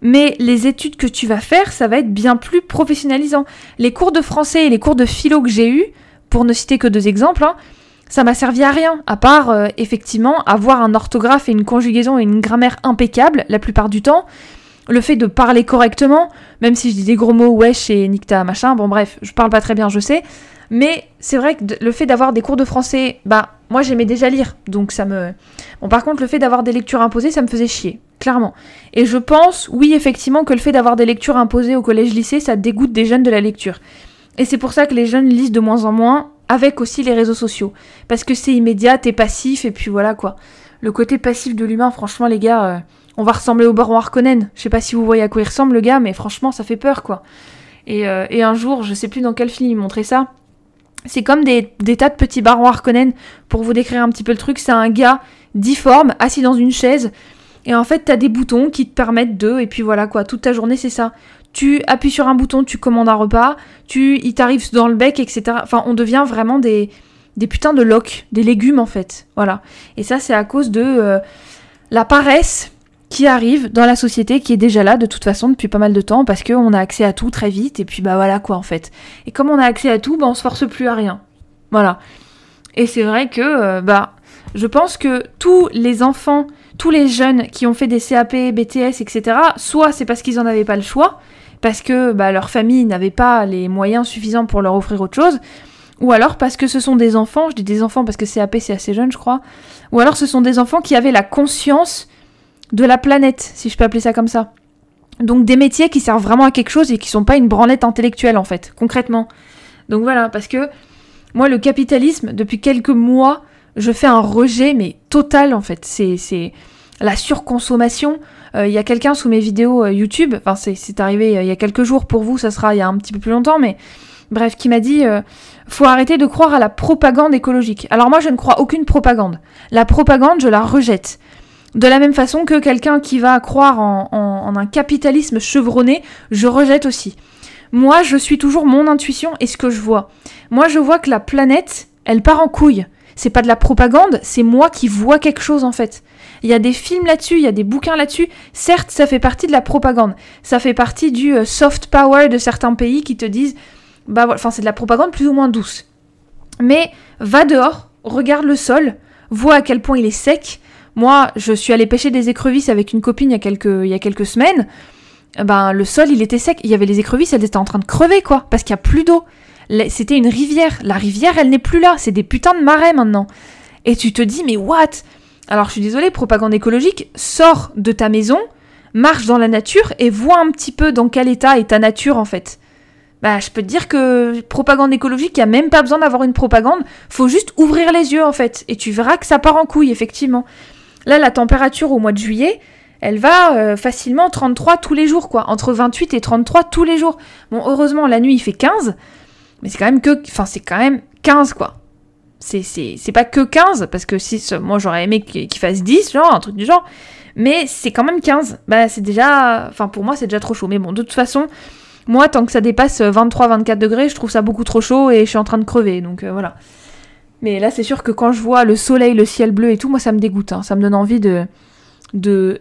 Mais les études que tu vas faire, ça va être bien plus professionnalisant. Les cours de français et les cours de philo que j'ai eus, pour ne citer que 2 exemples, ça m'a servi à rien, à part, effectivement, avoir un orthographe et une conjugaison et une grammaire impeccable, la plupart du temps. Le fait de parler correctement, même si je dis des gros mots, wesh et nicta, machin, bon bref, je parle pas très bien, je sais. Mais c'est vrai que le fait d'avoir des cours de français, moi j'aimais déjà lire, donc ça me... Bon, par contre, le fait d'avoir des lectures imposées, ça me faisait chier, clairement. Et je pense, oui, effectivement, que le fait d'avoir des lectures imposées au collège-lycée, ça dégoûte des jeunes de la lecture. Et c'est pour ça que les jeunes lisent de moins en moins, avec aussi les réseaux sociaux. Parce que c'est immédiat, t'es passif, et puis voilà, quoi. Le côté passif de l'humain, franchement, les gars, on va ressembler au baron Harkonnen. Je sais pas si vous voyez à quoi il ressemble, le gars, mais franchement, ça fait peur, quoi. Et un jour, je sais plus dans quel film il montrait ça, c'est comme des tas de petits barons Harkonnen, pour vous décrire un petit peu le truc, c'est un gars difforme, assis dans une chaise, et en fait, t'as des boutons qui te permettent et puis voilà, quoi, toute ta journée, c'est ça. Tu appuies sur un bouton, tu commandes un repas, il t'arrive dans le bec, etc. Enfin, on devient vraiment des putains de loques, des légumes, en fait, voilà. Et ça, c'est à cause de la paresse qui arrive dans la société, qui est déjà là, de toute façon, depuis pas mal de temps, parce qu'on a accès à tout très vite, et puis voilà, quoi, en fait. Et comme on a accès à tout, on se force plus à rien. Voilà. Et c'est vrai que, je pense que tous les enfants, tous les jeunes qui ont fait des CAP, BTS, etc., soit c'est parce qu'ils en avaient pas le choix, parce que leur famille n'avait pas les moyens suffisants pour leur offrir autre chose, ou alors parce que ce sont des enfants, je dis des enfants parce que CAP c'est assez jeune, je crois, ou alors ce sont des enfants qui avaient la conscience de la planète, si je peux appeler ça comme ça. Donc des métiers qui servent vraiment à quelque chose et qui sont pas une branlette intellectuelle, en fait, concrètement. Donc voilà, parce que moi, le capitalisme, depuis quelques mois, je fais un rejet, mais total, en fait. C'est la surconsommation. Il y a quelqu'un sous mes vidéos YouTube, enfin c'est arrivé il y a quelques jours, pour vous, ça sera il y a un petit peu plus longtemps, mais bref, qui m'a dit faut arrêter de croire à la propagande écologique. Alors moi, je ne crois aucune propagande. La propagande, je la rejette. De la même façon que quelqu'un qui va croire en un capitalisme chevronné, je rejette aussi. Moi, je suis toujours mon intuition et ce que je vois. Moi, je vois que la planète, elle part en couille. C'est pas de la propagande, c'est moi qui vois quelque chose, en fait. Il y a des films là-dessus, il y a des bouquins là-dessus. Certes, ça fait partie de la propagande. Ça fait partie du soft power de certains pays qui te disent... c'est de la propagande plus ou moins douce. Mais va dehors, regarde le sol, vois à quel point il est sec. Moi, je suis allée pêcher des écrevisses avec une copine il y a quelques semaines. Le sol, il était sec. Il y avait les écrevisses, elles étaient en train de crever, quoi, parce qu'il n'y a plus d'eau. C'était une rivière. La rivière, elle n'est plus là. C'est des putains de marais, maintenant. Et tu te dis, mais what ? Alors, je suis désolée, propagande écologique, sors de ta maison, marche dans la nature et vois un petit peu dans quel état est ta nature, en fait. Je peux te dire que propagande écologique, il n'y a même pas besoin d'avoir une propagande. Faut juste ouvrir les yeux, en fait. Et tu verras que ça part en couille, effectivement. Là, la température au mois de juillet, elle va facilement 33 tous les jours, quoi. Entre 28 et 33 tous les jours. Bon, heureusement, la nuit, il fait 15, mais c'est quand même 15, quoi. C'est pas que 15, parce que moi, j'aurais aimé qu'il fasse 10, genre, un truc du genre. Mais c'est quand même 15. Bah, c'est déjà... Enfin, pour moi, c'est déjà trop chaud. Mais bon, de toute façon, moi, tant que ça dépasse 23-24 degrés, je trouve ça beaucoup trop chaud et je suis en train de crever. Donc, voilà. Mais là, c'est sûr que quand je vois le soleil, le ciel bleu et tout, moi, ça me dégoûte. Hein. Ça me donne envie de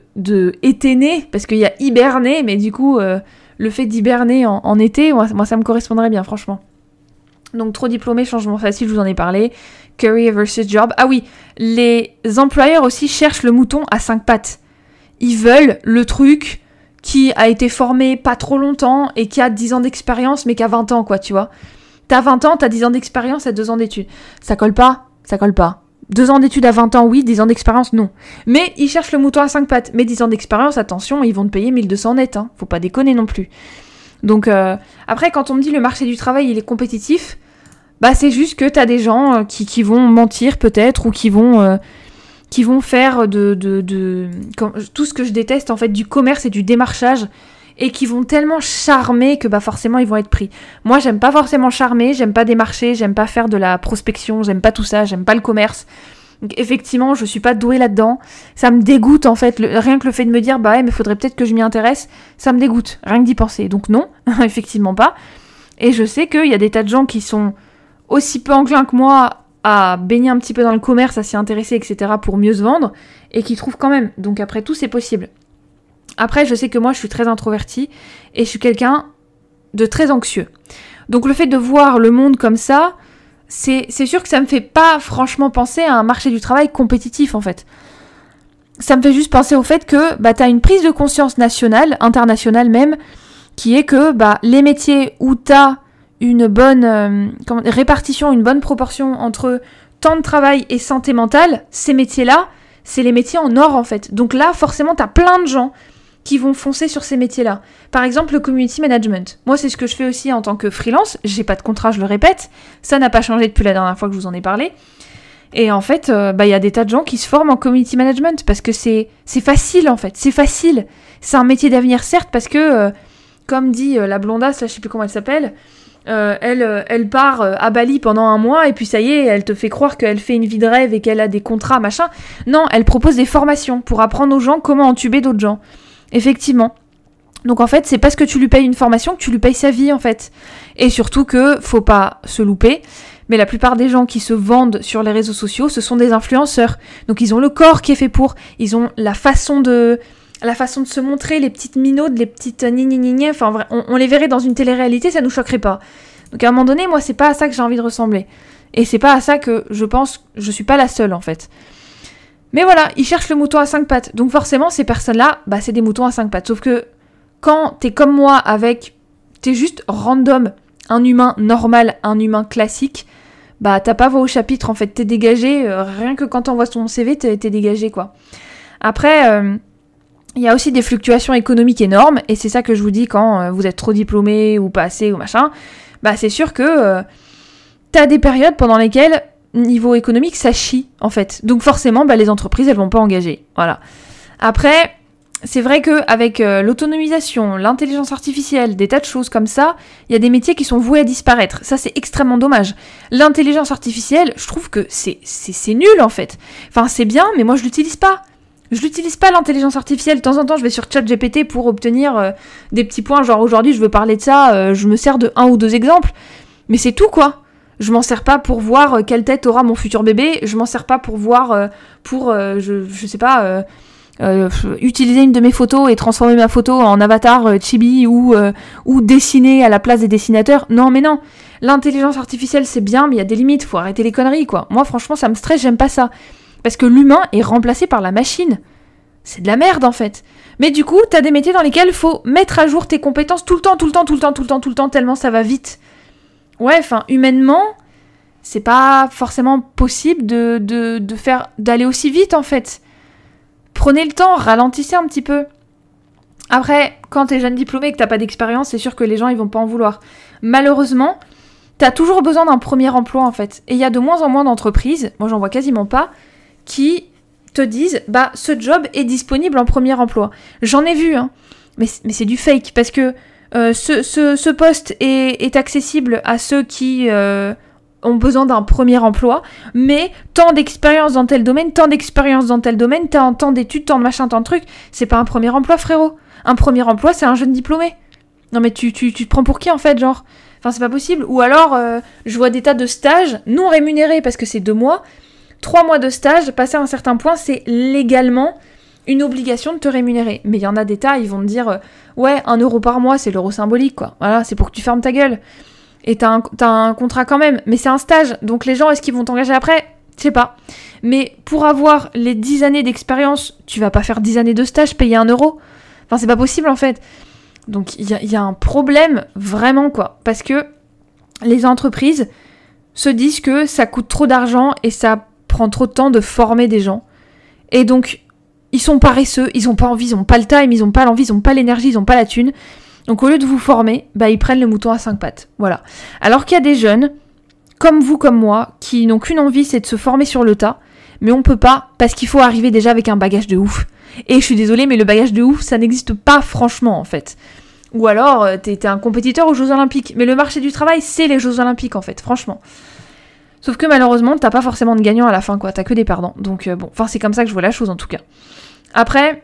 éténer, parce qu'il y a hiberner, mais du coup, le fait d'hiberner en été, moi, ça me correspondrait bien, franchement. Donc, trop diplômé, changement facile, je vous en ai parlé. Career versus job. Ah oui, les employeurs aussi cherchent le mouton à 5 pattes. Ils veulent le truc qui a été formé pas trop longtemps et qui a 10 ans d'expérience, mais qui a 20 ans, quoi, tu vois. T'as 20 ans, t'as 10 ans d'expérience, t'as 2 ans d'études. Ça colle pas. 2 ans d'études à 20 ans, oui, 10 ans d'expérience, non. Mais ils cherchent le mouton à 5 pattes. Mais 10 ans d'expérience, attention, ils vont te payer 1200 net, hein. Faut pas déconner non plus. Donc, après, quand on me dit le marché du travail, il est compétitif, bah c'est juste que t'as des gens qui vont mentir peut-être, ou qui vont faire tout ce que je déteste, en fait, du commerce et du démarchage, et qui vont tellement charmer que bah forcément ils vont être pris. Moi, j'aime pas forcément charmer, j'aime pas démarcher, j'aime pas faire de la prospection, j'aime pas tout ça, j'aime pas le commerce. Donc effectivement, je suis pas douée là-dedans. Ça me dégoûte, en fait, rien que le fait de me dire bah ouais, mais faudrait peut-être que je m'y intéresse, ça me dégoûte, rien que d'y penser. Donc non, effectivement pas. Et je sais qu'il y a des tas de gens qui sont aussi peu enclins que moi à baigner un petit peu dans le commerce, à s'y intéresser, etc. pour mieux se vendre, et qui trouvent quand même. Donc après tout, c'est possible. Après, je sais que moi, je suis très introvertie et je suis quelqu'un de très anxieux. Donc le fait de voir le monde comme ça, c'est sûr que ça me fait pas franchement penser à un marché du travail compétitif, en fait. Ça me fait juste penser au fait que bah, t'as une prise de conscience nationale, internationale même, qui est que bah, les métiers où t'as une bonne répartition, une bonne proportion entre temps de travail et santé mentale, ces métiers-là, c'est les métiers en or, en fait. Donc là, forcément, t'as plein de gens qui vont foncer sur ces métiers-là. Par exemple, le community management. Moi, c'est ce que je fais aussi en tant que freelance. J'ai pas de contrat, je le répète. Ça n'a pas changé depuis la dernière fois que je vous en ai parlé. Et en fait, y a des tas de gens qui se forment en community management parce que c'est facile, en fait. C'est facile. C'est un métier d'avenir, certes, parce que, comme dit la blondasse, là, je sais plus comment elle s'appelle, elle part à Bali pendant 1 mois et puis ça y est, elle te fait croire qu'elle fait une vie de rêve et qu'elle a des contrats, machin. Non, elle propose des formations pour apprendre aux gens comment entuber d'autres gens. Effectivement. Donc en fait, c'est parce que tu lui payes une formation que tu lui payes sa vie, en fait. Et surtout que, faut pas se louper, mais la plupart des gens qui se vendent sur les réseaux sociaux, ce sont des influenceurs. Donc ils ont le corps qui est fait pour, ils ont la façon de se montrer, les petites minaudes, les petites gna, enfin on les verrait dans une télé-réalité, ça nous choquerait pas. Donc à un moment donné, moi c'est pas à ça que j'ai envie de ressembler. Et c'est pas à ça que je pense, je suis pas la seule, en fait. Mais voilà, ils cherchent le mouton à 5 pattes. Donc forcément, ces personnes-là, bah c'est des moutons à 5 pattes. Sauf que quand t'es comme moi t'es juste random, un humain normal, un humain classique, bah t'as pas voix au chapitre, en fait. T'es dégagé, rien que quand t'envoies ton CV, t'es dégagé, quoi. Après, il y a aussi des fluctuations économiques énormes, et c'est ça que je vous dis quand vous êtes trop diplômé ou pas assez ou machin. Bah c'est sûr que t'as des périodes pendant lesquelles niveau économique, ça chie, en fait. Donc forcément, bah, les entreprises, elles vont pas engager. Voilà. Après, c'est vrai qu'avec l'autonomisation, l'intelligence artificielle, des tas de choses comme ça, il y a des métiers qui sont voués à disparaître. Ça, c'est extrêmement dommage. L'intelligence artificielle, je trouve que c'est nul, en fait. Enfin, c'est bien, mais moi, je l'utilise pas. Je l'utilise pas, l'intelligence artificielle. De temps en temps, je vais sur ChatGPT pour obtenir des petits points. Genre, aujourd'hui, je veux parler de ça, je me sers de 1 ou 2 exemples. Mais c'est tout, quoi. Je m'en sers pas pour voir quelle tête aura mon futur bébé. Je m'en sers pas pour voir, je sais pas, utiliser une de mes photos et transformer ma photo en avatar chibi ou dessiner à la place des dessinateurs. Non, mais non. L'intelligence artificielle, c'est bien, mais il y a des limites. Faut arrêter les conneries, quoi. Moi, franchement, ça me stresse, j'aime pas ça. Parce que l'humain est remplacé par la machine. C'est de la merde, en fait. Mais du coup, t'as des métiers dans lesquels faut mettre à jour tes compétences tout le temps, tellement ça va vite. Ouais, enfin, humainement, c'est pas forcément possible d'aller aussi vite, en fait. Prenez le temps, ralentissez un petit peu. Après, quand t'es jeune diplômé et que t'as pas d'expérience, c'est sûr que les gens, ils vont pas en vouloir. Malheureusement, t'as toujours besoin d'un premier emploi, en fait. Et il y a de moins en moins d'entreprises, moi j'en vois quasiment pas, qui te disent, bah ce job est disponible en premier emploi. J'en ai vu, hein, mais c'est du fake, parce que ce poste est accessible à ceux qui ont besoin d'un premier emploi, mais tant d'expérience dans tel domaine, tant d'études, tant de machin, tant de trucs, c'est pas un premier emploi, frérot. Un premier emploi, c'est un jeune diplômé. Non mais tu te prends pour qui en fait, genre? Enfin c'est pas possible. Ou alors, je vois des tas de stages non rémunérés parce que c'est 2 mois, 3 mois de stage, passé à un certain point, c'est légalement une obligation de te rémunérer. Mais il y en a des tas, ils vont me dire, ouais, 1 euro par mois, c'est l'euro symbolique, quoi. Voilà, c'est pour que tu fermes ta gueule. Et t'as un contrat quand même, mais c'est un stage, donc les gens, est-ce qu'ils vont t'engager après? Je sais pas. Mais pour avoir les 10 années d'expérience, tu vas pas faire 10 années de stage, payer 1 euro. Enfin, c'est pas possible, en fait. Donc, il y a un problème, vraiment, quoi. Parce que les entreprises se disent que ça coûte trop d'argent et ça prend trop de temps de former des gens. Et donc, ils sont paresseux, ils ont pas envie, ils ont pas le time, ils ont pas l'envie, ils ont pas l'énergie, ils ont pas la thune. Donc, au lieu de vous former, bah, ils prennent le mouton à 5 pattes. Voilà. Alors qu'il y a des jeunes, comme vous, comme moi, qui n'ont qu'une envie, c'est de se former sur le tas. Mais on peut pas, parce qu'il faut arriver déjà avec un bagage de ouf. Et je suis désolée, mais le bagage de ouf, ça n'existe pas franchement, en fait. Ou alors, t'es un compétiteur aux Jeux Olympiques. Mais le marché du travail, c'est les Jeux Olympiques, en fait, franchement. Sauf que malheureusement, t'as pas forcément de gagnants à la fin, quoi. T'as que des perdants. Donc bon, enfin, c'est comme ça que je vois la chose, en tout cas. Après,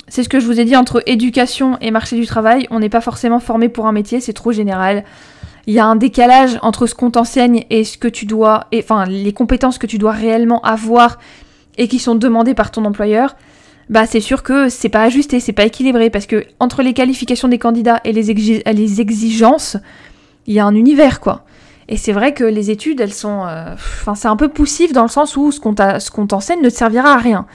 c'est ce que je vous ai dit, entre éducation et marché du travail, on n'est pas forcément formé pour un métier, c'est trop général. Il y a un décalage entre ce qu'on t'enseigne et ce que tu dois... Enfin, les compétences que tu dois réellement avoir et qui sont demandées par ton employeur. Bah c'est sûr que c'est pas ajusté, c'est pas équilibré, parce que entre les qualifications des candidats et les exigences, il y a un univers, quoi. Et c'est vrai que les études, elles sont... Enfin, c'est un peu poussif dans le sens où ce qu'on t'enseigne ne te servira à rien.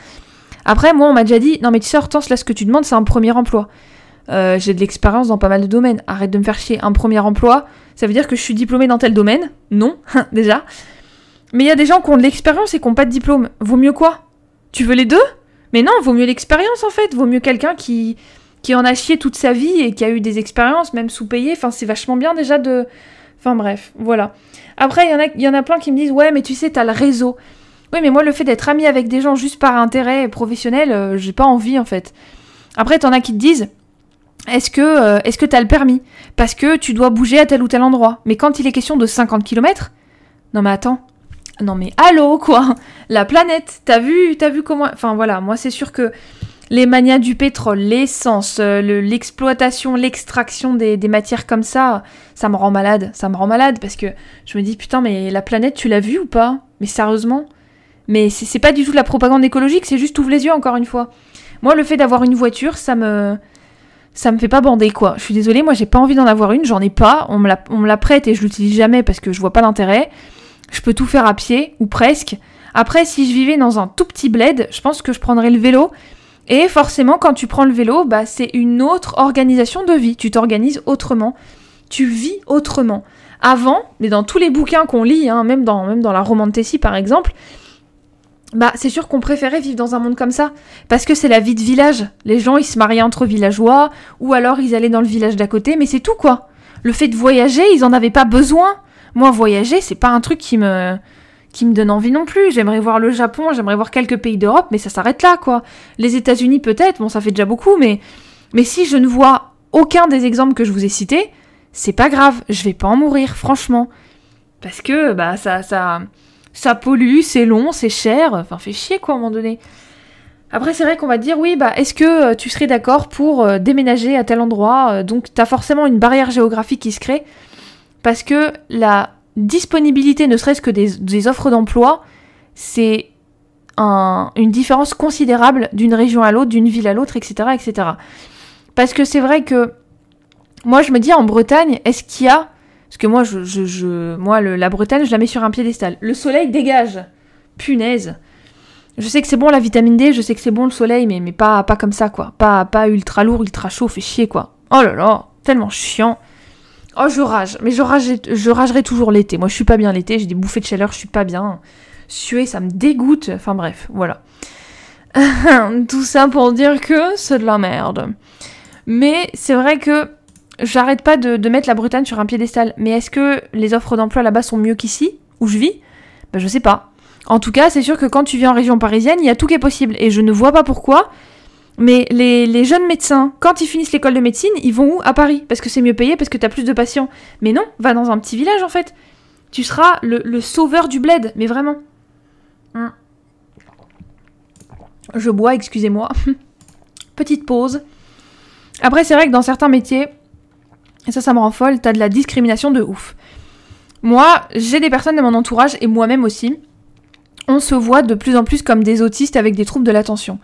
Après, moi, on m'a déjà dit, non mais tu sais, Hortense, là, ce que tu demandes, c'est un premier emploi. J'ai de l'expérience dans pas mal de domaines. Arrête de me faire chier. Un premier emploi, ça veut dire que je suis diplômée dans tel domaine? Non, déjà. Mais il y a des gens qui ont de l'expérience et qui n'ont pas de diplôme. Vaut mieux quoi? Tu veux les deux? Mais non, vaut mieux l'expérience, en fait. Vaut mieux quelqu'un qui en a chié toute sa vie et qui a eu des expériences, même sous-payées. Enfin, c'est vachement bien déjà de... Enfin bref, voilà. Après, il y en a plein qui me disent « Ouais, mais tu sais, t'as le réseau. » Oui, mais moi, le fait d'être amie avec des gens juste par intérêt professionnel, j'ai pas envie, en fait. Après, t'en as qui te disent « Est-ce que t'as le permis? Parce que tu dois bouger à tel ou tel endroit. » Mais quand il est question de 50 km, non mais attends. Non mais allô, quoi. La planète, t'as vu comment... Enfin voilà, moi c'est sûr que les manias du pétrole, l'essence, l'exploitation, l'extraction des matières comme ça me rend malade. Ça me rend malade parce que je me dis, putain, mais la planète, tu l'as vue ou pas? Mais sérieusement? Mais c'est pas du tout de la propagande écologique, c'est juste ouvre les yeux, encore une fois. Moi, le fait d'avoir une voiture, ça me fait pas bander, quoi. Je suis désolée, moi j'ai pas envie d'en avoir une, j'en ai pas. On me la prête et je l'utilise jamais parce que je vois pas l'intérêt. Je peux tout faire à pied, ou presque. Après, si je vivais dans un tout petit bled, je pense que je prendrais le vélo. Et forcément, quand tu prends le vélo, bah, c'est une autre organisation de vie. Tu t'organises autrement. Tu vis autrement. Avant, mais dans tous les bouquins qu'on lit, hein, même dans la Romane Tessie par exemple, bah, c'est sûr qu'on préférait vivre dans un monde comme ça. Parce que c'est la vie de village. Les gens, ils se mariaient entre villageois, ou alors ils allaient dans le village d'à côté, mais c'est tout, quoi. Le fait de voyager, ils en avaient pas besoin. Moi, voyager, c'est pas un truc qui me donne envie non plus. J'aimerais voir le Japon, j'aimerais voir quelques pays d'Europe, mais ça s'arrête là, quoi. Les États-Unis, peut-être, bon, ça fait déjà beaucoup, mais si je ne vois aucun des exemples que je vous ai cités, c'est pas grave, je vais pas en mourir, franchement. Parce que, bah, ça pollue, c'est long, c'est cher, enfin, fait chier, quoi, à un moment donné. Après, c'est vrai qu'on va te dire, oui, bah, est-ce que tu serais d'accord pour déménager à tel endroit? Donc, t'as forcément une barrière géographique qui se crée. Parce que la disponibilité, ne serait-ce que des offres d'emploi, c'est une différence considérable d'une région à l'autre, d'une ville à l'autre, etc., etc. Parce que c'est vrai que, moi je me dis en Bretagne, est-ce qu'il y a... Parce que moi, la Bretagne, je la mets sur un piédestal. Le soleil dégage. Punaise. Je sais que c'est bon la vitamine D, je sais que c'est bon le soleil, mais pas comme ça, quoi. Pas ultra lourd, ultra chaud, fait chier, quoi. Oh là là, tellement chiant. Oh, je rage. Mais je ragerai toujours l'été. Moi, je suis pas bien l'été. J'ai des bouffées de chaleur. Je suis pas bien. Suer, ça me dégoûte. Enfin, bref, voilà. Tout ça pour dire que c'est de la merde. Mais c'est vrai que j'arrête pas de mettre la Bretagne sur un piédestal. Mais est-ce que les offres d'emploi là-bas sont mieux qu'ici, où je vis? Ben, je sais pas. En tout cas, c'est sûr que quand tu vis en région parisienne, il y a tout qui est possible. Et je ne vois pas pourquoi, mais les jeunes médecins, quand ils finissent l'école de médecine, ils vont où? À Paris, parce que c'est mieux payé, parce que t'as plus de patients. Mais non, va dans un petit village en fait. Tu seras le sauveur du bled, mais vraiment. Je bois, excusez-moi. Petite pause. Après, c'est vrai que dans certains métiers, et ça me rend folle, t'as de la discrimination de ouf. Moi, j'ai des personnes de mon entourage, et moi-même aussi, on se voit de plus en plus comme des autistes avec des troubles de l'attention.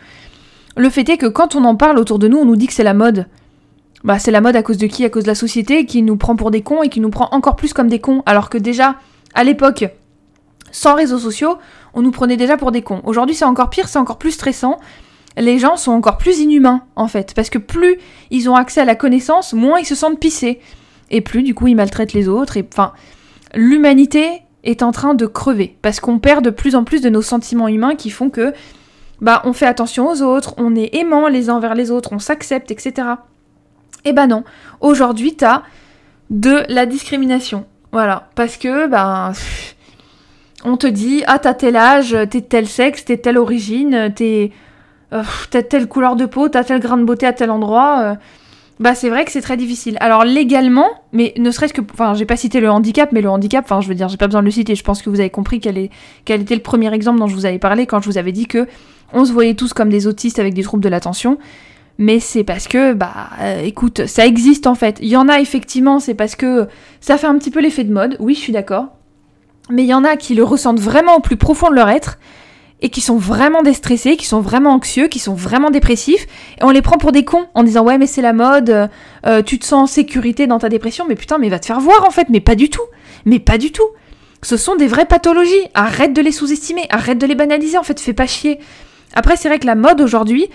Le fait est que quand on en parle autour de nous, on nous dit que c'est la mode. Bah, c'est la mode à cause de qui? À cause de la société qui nous prend pour des cons et qui nous prend encore plus comme des cons. Alors que déjà, à l'époque, sans réseaux sociaux, on nous prenait déjà pour des cons. Aujourd'hui, c'est encore pire, c'est encore plus stressant. Les gens sont encore plus inhumains, en fait. Parce que plus ils ont accès à la connaissance, moins ils se sentent pissés. Et plus, du coup, ils maltraitent les autres. Et enfin, l'humanité est en train de crever. Parce qu'on perd de plus en plus de nos sentiments humains qui font que, bah, on fait attention aux autres, on est aimants les uns envers les autres, on s'accepte, etc. Et bah non. Aujourd'hui, t'as de la discrimination. Voilà. Parce que, bah... on te dit, ah, t'as tel âge, t'es de tel sexe, t'es de telle origine, t'as telle couleur de peau, t'as tel grain de beauté à tel endroit. Bah, c'est vrai que c'est très difficile. Alors, légalement, mais ne serait-ce que... Enfin, j'ai pas cité le handicap, mais le handicap, enfin, je veux dire, j'ai pas besoin de le citer. Je pense que vous avez compris quel était le premier exemple dont je vous avais parlé quand je vous avais dit que on se voyait tous comme des autistes avec des troubles de l'attention. Mais c'est parce que, bah, écoute, ça existe en fait. Il y en a effectivement, c'est parce que ça fait un petit peu l'effet de mode. Oui, je suis d'accord. Mais il y en a qui le ressentent vraiment au plus profond de leur être et qui sont vraiment déstressés, qui sont vraiment anxieux, qui sont vraiment dépressifs, et on les prend pour des cons en disant ouais mais c'est la mode, tu te sens en sécurité dans ta dépression, mais putain mais va te faire voir en fait, mais pas du tout, ce sont des vraies pathologies, arrête de les sous-estimer, arrête de les banaliser en fait, fais pas chier. Après c'est vrai que la mode aujourd'hui,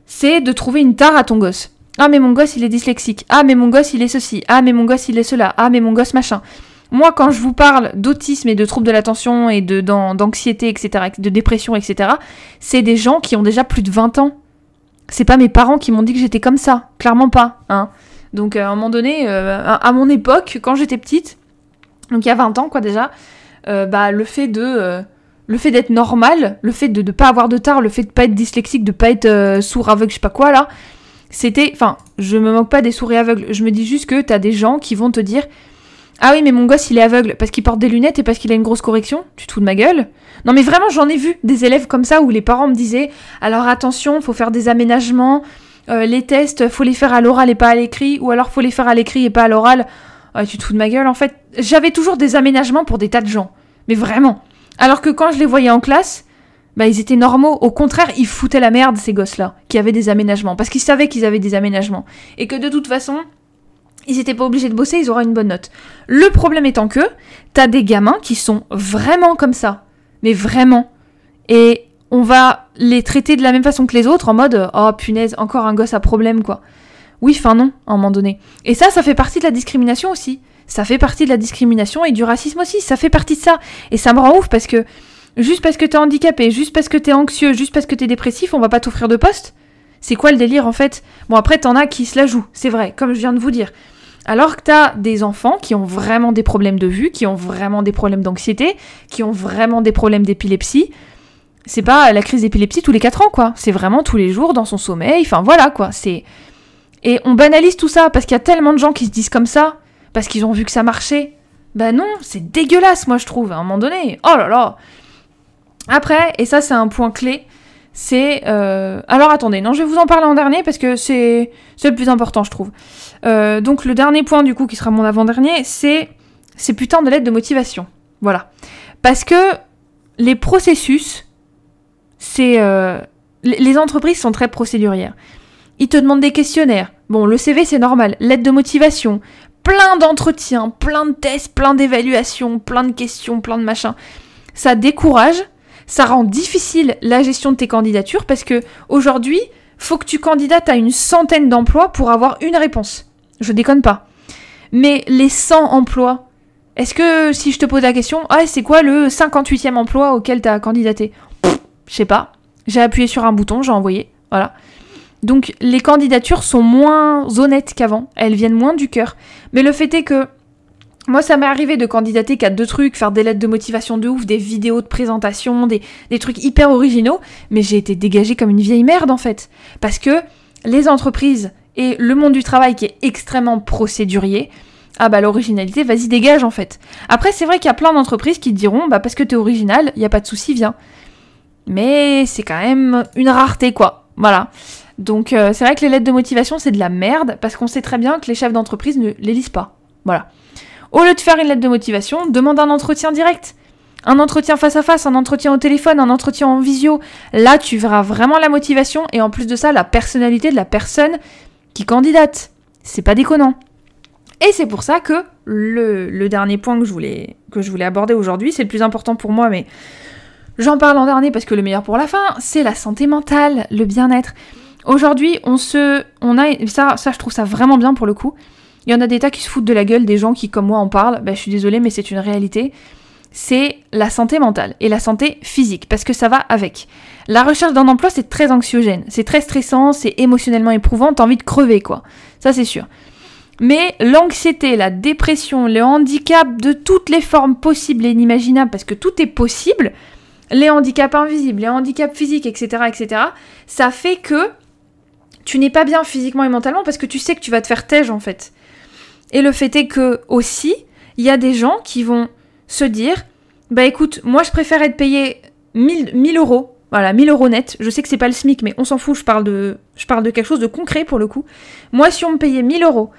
c'est de trouver une tare à ton gosse. Ah mais mon gosse il est dyslexique, ah mais mon gosse il est ceci, ah mais mon gosse il est cela, ah mais mon gosse machin. Moi, quand je vous parle d'autisme et de troubles de l'attention et d'anxiété, etc., de dépression, etc., c'est des gens qui ont déjà plus de 20 ans. C'est pas mes parents qui m'ont dit que j'étais comme ça. Clairement pas. Hein. Donc, à un moment donné, à mon époque, quand j'étais petite, donc il y a 20 ans, quoi, déjà, bah, le fait d'être normal, le fait de pas avoir de tare, le fait de pas être dyslexique, de pas être sourd, aveugle, je sais pas quoi, là, c'était... Enfin, je me moque pas des sourds et aveugles. Je me dis juste que t'as des gens qui vont te dire... Ah oui, mais mon gosse, il est aveugle parce qu'il porte des lunettes et parce qu'il a une grosse correction. Tu te fous de ma gueule? Non, mais vraiment, j'en ai vu des élèves comme ça où les parents me disaient « Alors attention, faut faire des aménagements, les tests, faut les faire à l'oral et pas à l'écrit, ou alors faut les faire à l'écrit et pas à l'oral. » Tu te fous de ma gueule, en fait. J'avais toujours des aménagements pour des tas de gens. Mais vraiment. Alors que quand je les voyais en classe, bah ils étaient normaux. Au contraire, ils foutaient la merde, ces gosses-là, qui avaient des aménagements. Parce qu'ils savaient qu'ils avaient des aménagements. Et que de toute façon... ils étaient pas obligés de bosser, ils auraient une bonne note. Le problème étant que t'as des gamins qui sont vraiment comme ça. Mais vraiment. Et on va les traiter de la même façon que les autres, en mode « Oh punaise, encore un gosse à problème, quoi. » Oui, enfin non, à un moment donné. Et ça fait partie de la discrimination aussi. Ça fait partie de la discrimination et du racisme aussi. Ça fait partie de ça. Et ça me rend ouf parce que juste parce que t'es handicapé, juste parce que t'es anxieux, juste parce que t'es dépressif, on va pas t'offrir de poste. C'est quoi le délire en fait? Bon après t'en as qui se la jouent, c'est vrai, comme je viens de vous dire. Alors que t'as des enfants qui ont vraiment des problèmes de vue, qui ont vraiment des problèmes d'anxiété, qui ont vraiment des problèmes d'épilepsie. C'est pas la crise d'épilepsie tous les 4 ans, quoi. C'est vraiment tous les jours dans son sommeil, enfin voilà, quoi. Et on banalise tout ça, parce qu'il y a tellement de gens qui se disent comme ça, parce qu'ils ont vu que ça marchait. Bah non, c'est dégueulasse, moi, je trouve, à un moment donné. Oh là là. Après, et ça, c'est un point clé, c'est... Alors attendez, non, je vais vous en parler en dernier, parce que c'est le plus important, je trouve. Donc le dernier point, du coup, qui sera mon avant-dernier, c'est ces putains de lettres de motivation. Voilà. Parce que les processus, c'est... les entreprises sont très procédurières. Ils te demandent des questionnaires. Bon, le CV, c'est normal. Lettre de motivation. Plein d'entretiens, plein de tests, plein d'évaluations, plein de questions, plein de machins. Ça décourage, ça rend difficile la gestion de tes candidatures parce que aujourd'hui, faut que tu candidates à une centaine d'emplois pour avoir une réponse. Je déconne pas. Mais les 100 emplois, est-ce que si je te pose la question, c'est quoi le 58e emploi auquel tu as candidaté? Je sais pas. J'ai appuyé sur un bouton, j'ai envoyé. Voilà. Donc les candidatures sont moins honnêtes qu'avant. Elles viennent moins du cœur. Mais le fait est que Moi, ça m'est arrivé de candidater qu'à 2 trucs, faire des lettres de motivation de ouf, des vidéos de présentation, des trucs hyper originaux, mais j'ai été dégagée comme une vieille merde, en fait. Parce que les entreprises et le monde du travail qui est extrêmement procédurier, ah bah l'originalité, vas-y, dégage, en fait. Après, c'est vrai qu'il y a plein d'entreprises qui te diront, bah parce que t'es original, y a pas de souci, viens. Mais c'est quand même une rareté, quoi. Voilà. Donc, c'est vrai que les lettres de motivation, c'est de la merde, parce qu'on sait très bien que les chefs d'entreprise ne les lisent pas. Voilà. Au lieu de faire une lettre de motivation, demande un entretien direct. Un entretien face à face, un entretien au téléphone, un entretien en visio. Là, tu verras vraiment la motivation et en plus de ça, la personnalité de la personne qui candidate. C'est pas déconnant. Et c'est pour ça que le dernier point que je voulais aborder aujourd'hui, c'est le plus important pour moi, mais j'en parle en dernier parce que le meilleur pour la fin, c'est la santé mentale, le bien-être. Aujourd'hui, ça, je trouve ça vraiment bien pour le coup. Il y en a des tas qui se foutent de la gueule des gens qui, comme moi, en parlent. Je suis désolée, mais c'est une réalité. C'est la santé mentale et la santé physique, parce que ça va avec. La recherche d'un emploi, c'est très anxiogène. C'est très stressant, c'est émotionnellement éprouvant, t'as envie de crever, quoi. Ça, c'est sûr. Mais l'anxiété, la dépression, le handicap de toutes les formes possibles et inimaginables, parce que tout est possible, les handicaps invisibles, les handicaps physiques, etc., etc., ça fait que tu n'es pas bien physiquement et mentalement parce que tu sais que tu vas te faire têche, en fait. Et le fait est que, aussi, il y a des gens qui vont se dire, écoute, moi je préfère être payé 1000 euros, voilà, 1000 euros net, je sais que c'est pas le SMIC, mais on s'en fout, je parle de quelque chose de concret pour le coup. Moi, si on me payait 1000 euros,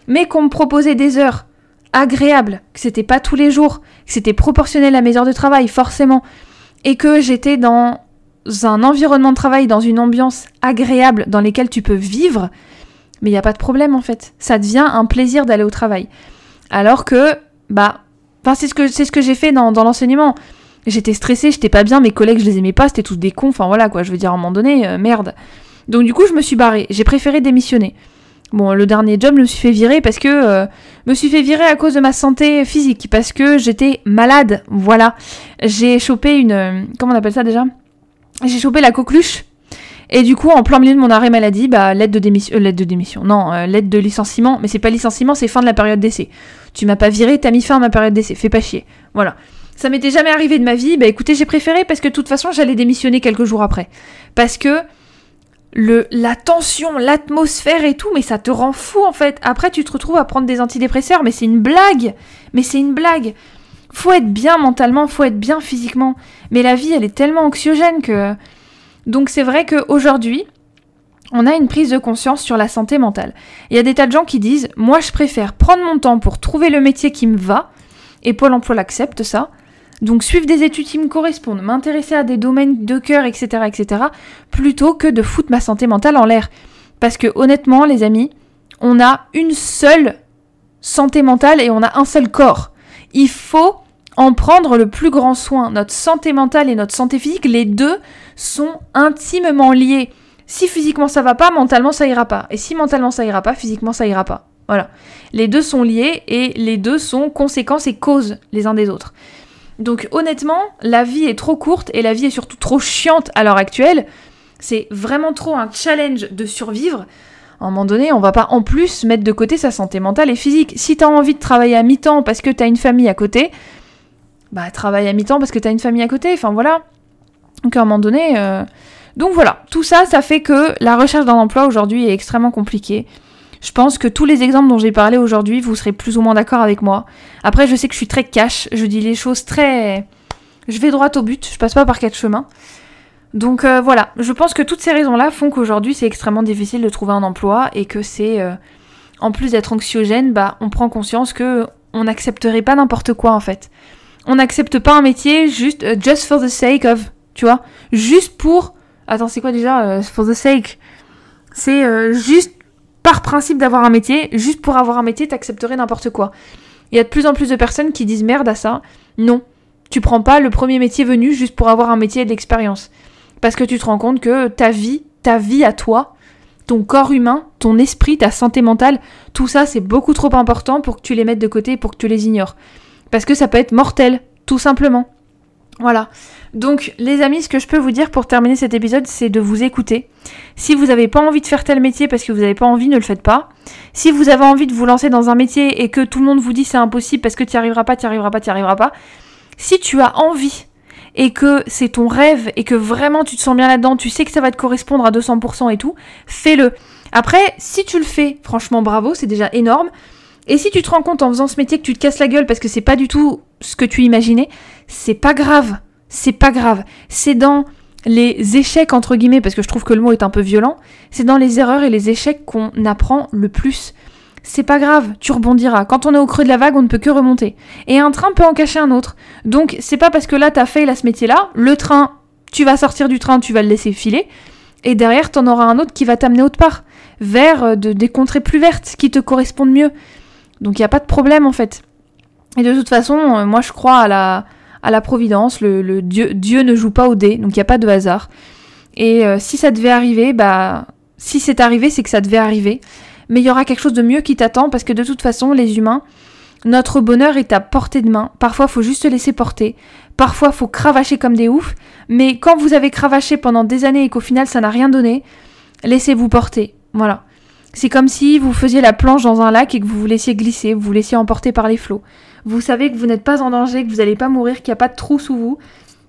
mais qu'on me proposait des heures agréables, que c'était pas tous les jours, que c'était proportionnel à mes heures de travail, forcément, et que j'étais dans un environnement de travail, dans une ambiance agréable dans laquelle tu peux vivre, mais il n'y a pas de problème en fait. Ça devient un plaisir d'aller au travail. Alors que, c'est ce que j'ai fait dans l'enseignement. J'étais stressée, j'étais pas bien, mes collègues je les aimais pas, c'était tous des cons, enfin voilà quoi, je veux dire à un moment donné, merde. Donc du coup je me suis barrée, j'ai préféré démissionner. Bon, le dernier job, je me suis fait virer parce que... me suis fait virer à cause de ma santé physique, parce que j'étais malade, voilà. J'ai chopé comment on appelle ça déjà ? J'ai chopé la coqueluche. Et du coup, en plein milieu de mon arrêt maladie, lettre de licenciement. Mais c'est pas licenciement, c'est fin de la période d'essai. Tu m'as pas viré, t'as mis fin à ma période d'essai. Fais pas chier. Voilà. Ça m'était jamais arrivé de ma vie. Écoutez, j'ai préféré parce que de toute façon, j'allais démissionner quelques jours après. Parce que la tension, l'atmosphère et tout, mais ça te rend fou en fait. Après, tu te retrouves à prendre des antidépresseurs, mais c'est une blague. Faut être bien mentalement, faut être bien physiquement. Mais la vie, elle est tellement anxiogène que... Donc c'est vrai qu'aujourd'hui, on a une prise de conscience sur la santé mentale. Il y a des tas de gens qui disent « Moi, je préfère prendre mon temps pour trouver le métier qui me va, et Pôle emploi l'accepte, ça. Donc suivre des études qui me correspondent, m'intéresser à des domaines de cœur, etc., etc., plutôt que de foutre ma santé mentale en l'air. » Parce que honnêtement, les amis, on a une seule santé mentale et on a un seul corps. Il faut en prendre le plus grand soin. Notre santé mentale et notre santé physique, les deux sont intimement liés. Si physiquement ça va pas, mentalement ça ira pas. Et si mentalement ça ira pas, physiquement ça ira pas. Voilà. Les deux sont liés et les deux sont conséquences et causes les uns des autres. Donc honnêtement, la vie est trop courte et la vie est surtout trop chiante à l'heure actuelle. C'est vraiment trop un challenge de survivre. À un moment donné, on va pas en plus mettre de côté sa santé mentale et physique. Si t'as envie de travailler à mi-temps parce que t'as une famille à côté, travaille à mi-temps parce que t'as une famille à côté, enfin voilà. Donc à un moment donné... Donc voilà, tout ça, ça fait que la recherche d'un emploi aujourd'hui est extrêmement compliquée. Je pense que tous les exemples dont j'ai parlé aujourd'hui, vous serez plus ou moins d'accord avec moi. Après, je sais que je suis très cash, je dis les choses très... Je vais droit au but, je passe pas par 4 chemins. Donc voilà, je pense que toutes ces raisons-là font qu'aujourd'hui, c'est extrêmement difficile de trouver un emploi et que c'est... en plus d'être anxiogène, on prend conscience que on n'accepterait pas n'importe quoi en fait. On n'accepte pas un métier just for the sake of, tu vois, juste pour... Attends, c'est quoi déjà for the sake? C'est juste par principe d'avoir un métier, juste pour avoir un métier, t'accepterais n'importe quoi. Il y a de plus en plus de personnes qui disent merde à ça. Non, tu prends pas le premier métier venu juste pour avoir un métier et de l'expérience. Parce que tu te rends compte que ta vie à toi, ton corps humain, ton esprit, ta santé mentale, tout ça c'est beaucoup trop important pour que tu les mettes de côté et pour que tu les ignores. Parce que ça peut être mortel, tout simplement. Voilà. Donc, les amis, ce que je peux vous dire pour terminer cet épisode, c'est de vous écouter. Si vous n'avez pas envie de faire tel métier parce que vous n'avez pas envie, ne le faites pas. Si vous avez envie de vous lancer dans un métier et que tout le monde vous dit c'est impossible parce que tu n'y arriveras pas, si tu as envie et que c'est ton rêve et que vraiment tu te sens bien là-dedans, tu sais que ça va te correspondre à 200% et tout, fais-le. Après, si tu le fais, franchement bravo, c'est déjà énorme. Et si tu te rends compte en faisant ce métier que tu te casses la gueule parce que c'est pas du tout ce que tu imaginais, c'est pas grave. C'est pas grave. C'est dans les échecs, entre guillemets, parce que je trouve que le mot est un peu violent, c'est dans les erreurs et les échecs qu'on apprend le plus. C'est pas grave, tu rebondiras. Quand on est au creux de la vague, on ne peut que remonter. Et un train peut en cacher un autre. Donc, c'est pas parce que là, t'as fail à ce métier-là, le train, tu vas sortir du train, tu vas le laisser filer, et derrière, t'en auras un autre qui va t'amener autre part, vers des contrées plus vertes, qui te correspondent mieux. Donc, il n'y a pas de problème, en fait. Et de toute façon, moi, je crois à la providence, le Dieu ne joue pas au dé, donc il n'y a pas de hasard. Et si ça devait arriver, si c'est arrivé, c'est que ça devait arriver. Mais il y aura quelque chose de mieux qui t'attend, parce que de toute façon, les humains, notre bonheur est à portée de main. Parfois, il faut juste se laisser porter. Parfois, il faut cravacher comme des oufs. Mais quand vous avez cravaché pendant des années et qu'au final, ça n'a rien donné, laissez-vous porter. Voilà. C'est comme si vous faisiez la planche dans un lac et que vous vous laissiez glisser, vous vous laissiez emporter par les flots. Vous savez que vous n'êtes pas en danger, que vous n'allez pas mourir, qu'il n'y a pas de trou sous vous,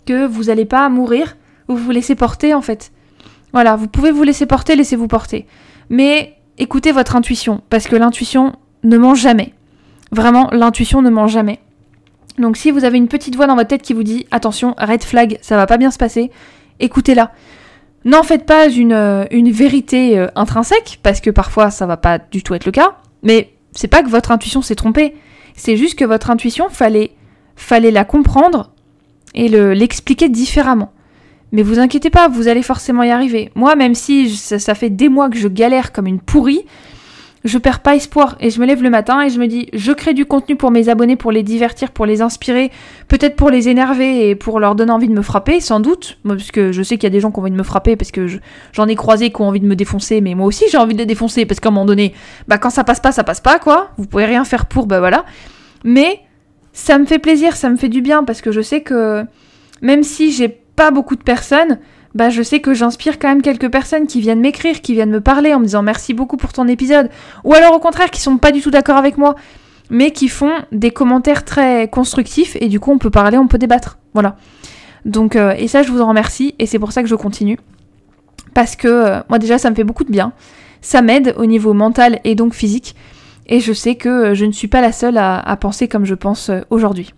que vous n'allez pas mourir, vous vous laissez porter en fait. Voilà, vous pouvez vous laisser porter, laissez-vous porter. Mais écoutez votre intuition, parce que l'intuition ne ment jamais. Vraiment, l'intuition ne ment jamais. Donc si vous avez une petite voix dans votre tête qui vous dit « Attention, red flag, ça va pas bien se passer », écoutez-la. N'en faites pas une vérité intrinsèque, parce que parfois ça va pas du tout être le cas, mais c'est pas que votre intuition s'est trompée, c'est juste que votre intuition, fallait la comprendre et l'expliquer différemment. Mais vous inquiétez pas, vous allez forcément y arriver. Moi, même si ça fait des mois que je galère comme une pourrie, je perds pas espoir et je me lève le matin et je me dis je crée du contenu pour mes abonnés, pour les divertir, pour les inspirer, peut-être pour les énerver et pour leur donner envie de me frapper, sans doute, moi, parce que je sais qu'il y a des gens qui ont envie de me frapper parce que j'en ai croisé qui ont envie de me défoncer, mais moi aussi j'ai envie de les défoncer parce qu'à un moment donné, quand ça passe pas quoi, vous pouvez rien faire pour, voilà. Mais ça me fait plaisir, ça me fait du bien parce que je sais que même si j'ai pas beaucoup de personnes, je sais que j'inspire quand même quelques personnes qui viennent m'écrire, qui viennent me parler en me disant merci beaucoup pour ton épisode, ou alors au contraire qui sont pas du tout d'accord avec moi, mais qui font des commentaires très constructifs et du coup on peut parler, on peut débattre, voilà. Donc et ça je vous en remercie et c'est pour ça que je continue, parce que moi déjà ça me fait beaucoup de bien, ça m'aide au niveau mental et donc physique, et je sais que je ne suis pas la seule à penser comme je pense aujourd'hui.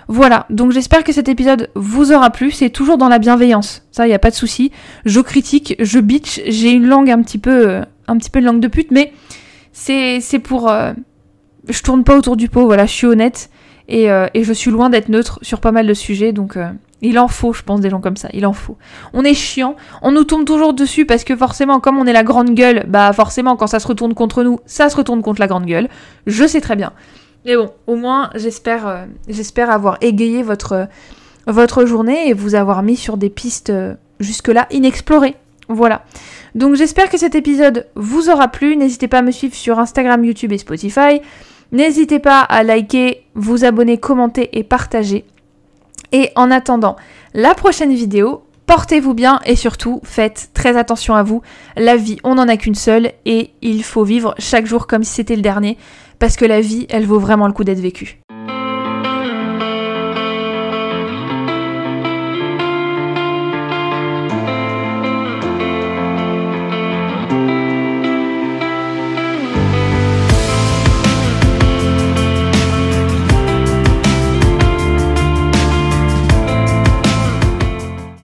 Voilà, donc j'espère que cet épisode vous aura plu, c'est toujours dans la bienveillance, ça y a pas de souci, je critique, je bitch, j'ai une langue un petit peu une langue de pute, mais c'est pour... je tourne pas autour du pot, voilà, je suis honnête, et je suis loin d'être neutre sur pas mal de sujets, donc il en faut, je pense, des gens comme ça, il en faut. On est chiant, on nous tombe toujours dessus, parce que forcément, comme on est la grande gueule, forcément, quand ça se retourne contre nous, ça se retourne contre la grande gueule, je sais très bien. Mais bon, au moins, j'espère avoir égayé votre journée et vous avoir mis sur des pistes jusque-là inexplorées. Voilà. Donc j'espère que cet épisode vous aura plu. N'hésitez pas à me suivre sur Instagram, YouTube et Spotify. N'hésitez pas à liker, vous abonner, commenter et partager. Et en attendant la prochaine vidéo, portez-vous bien et surtout, faites très attention à vous. La vie, on n'en a qu'une seule et il faut vivre chaque jour comme si c'était le dernier. Parce que la vie, elle vaut vraiment le coup d'être vécue.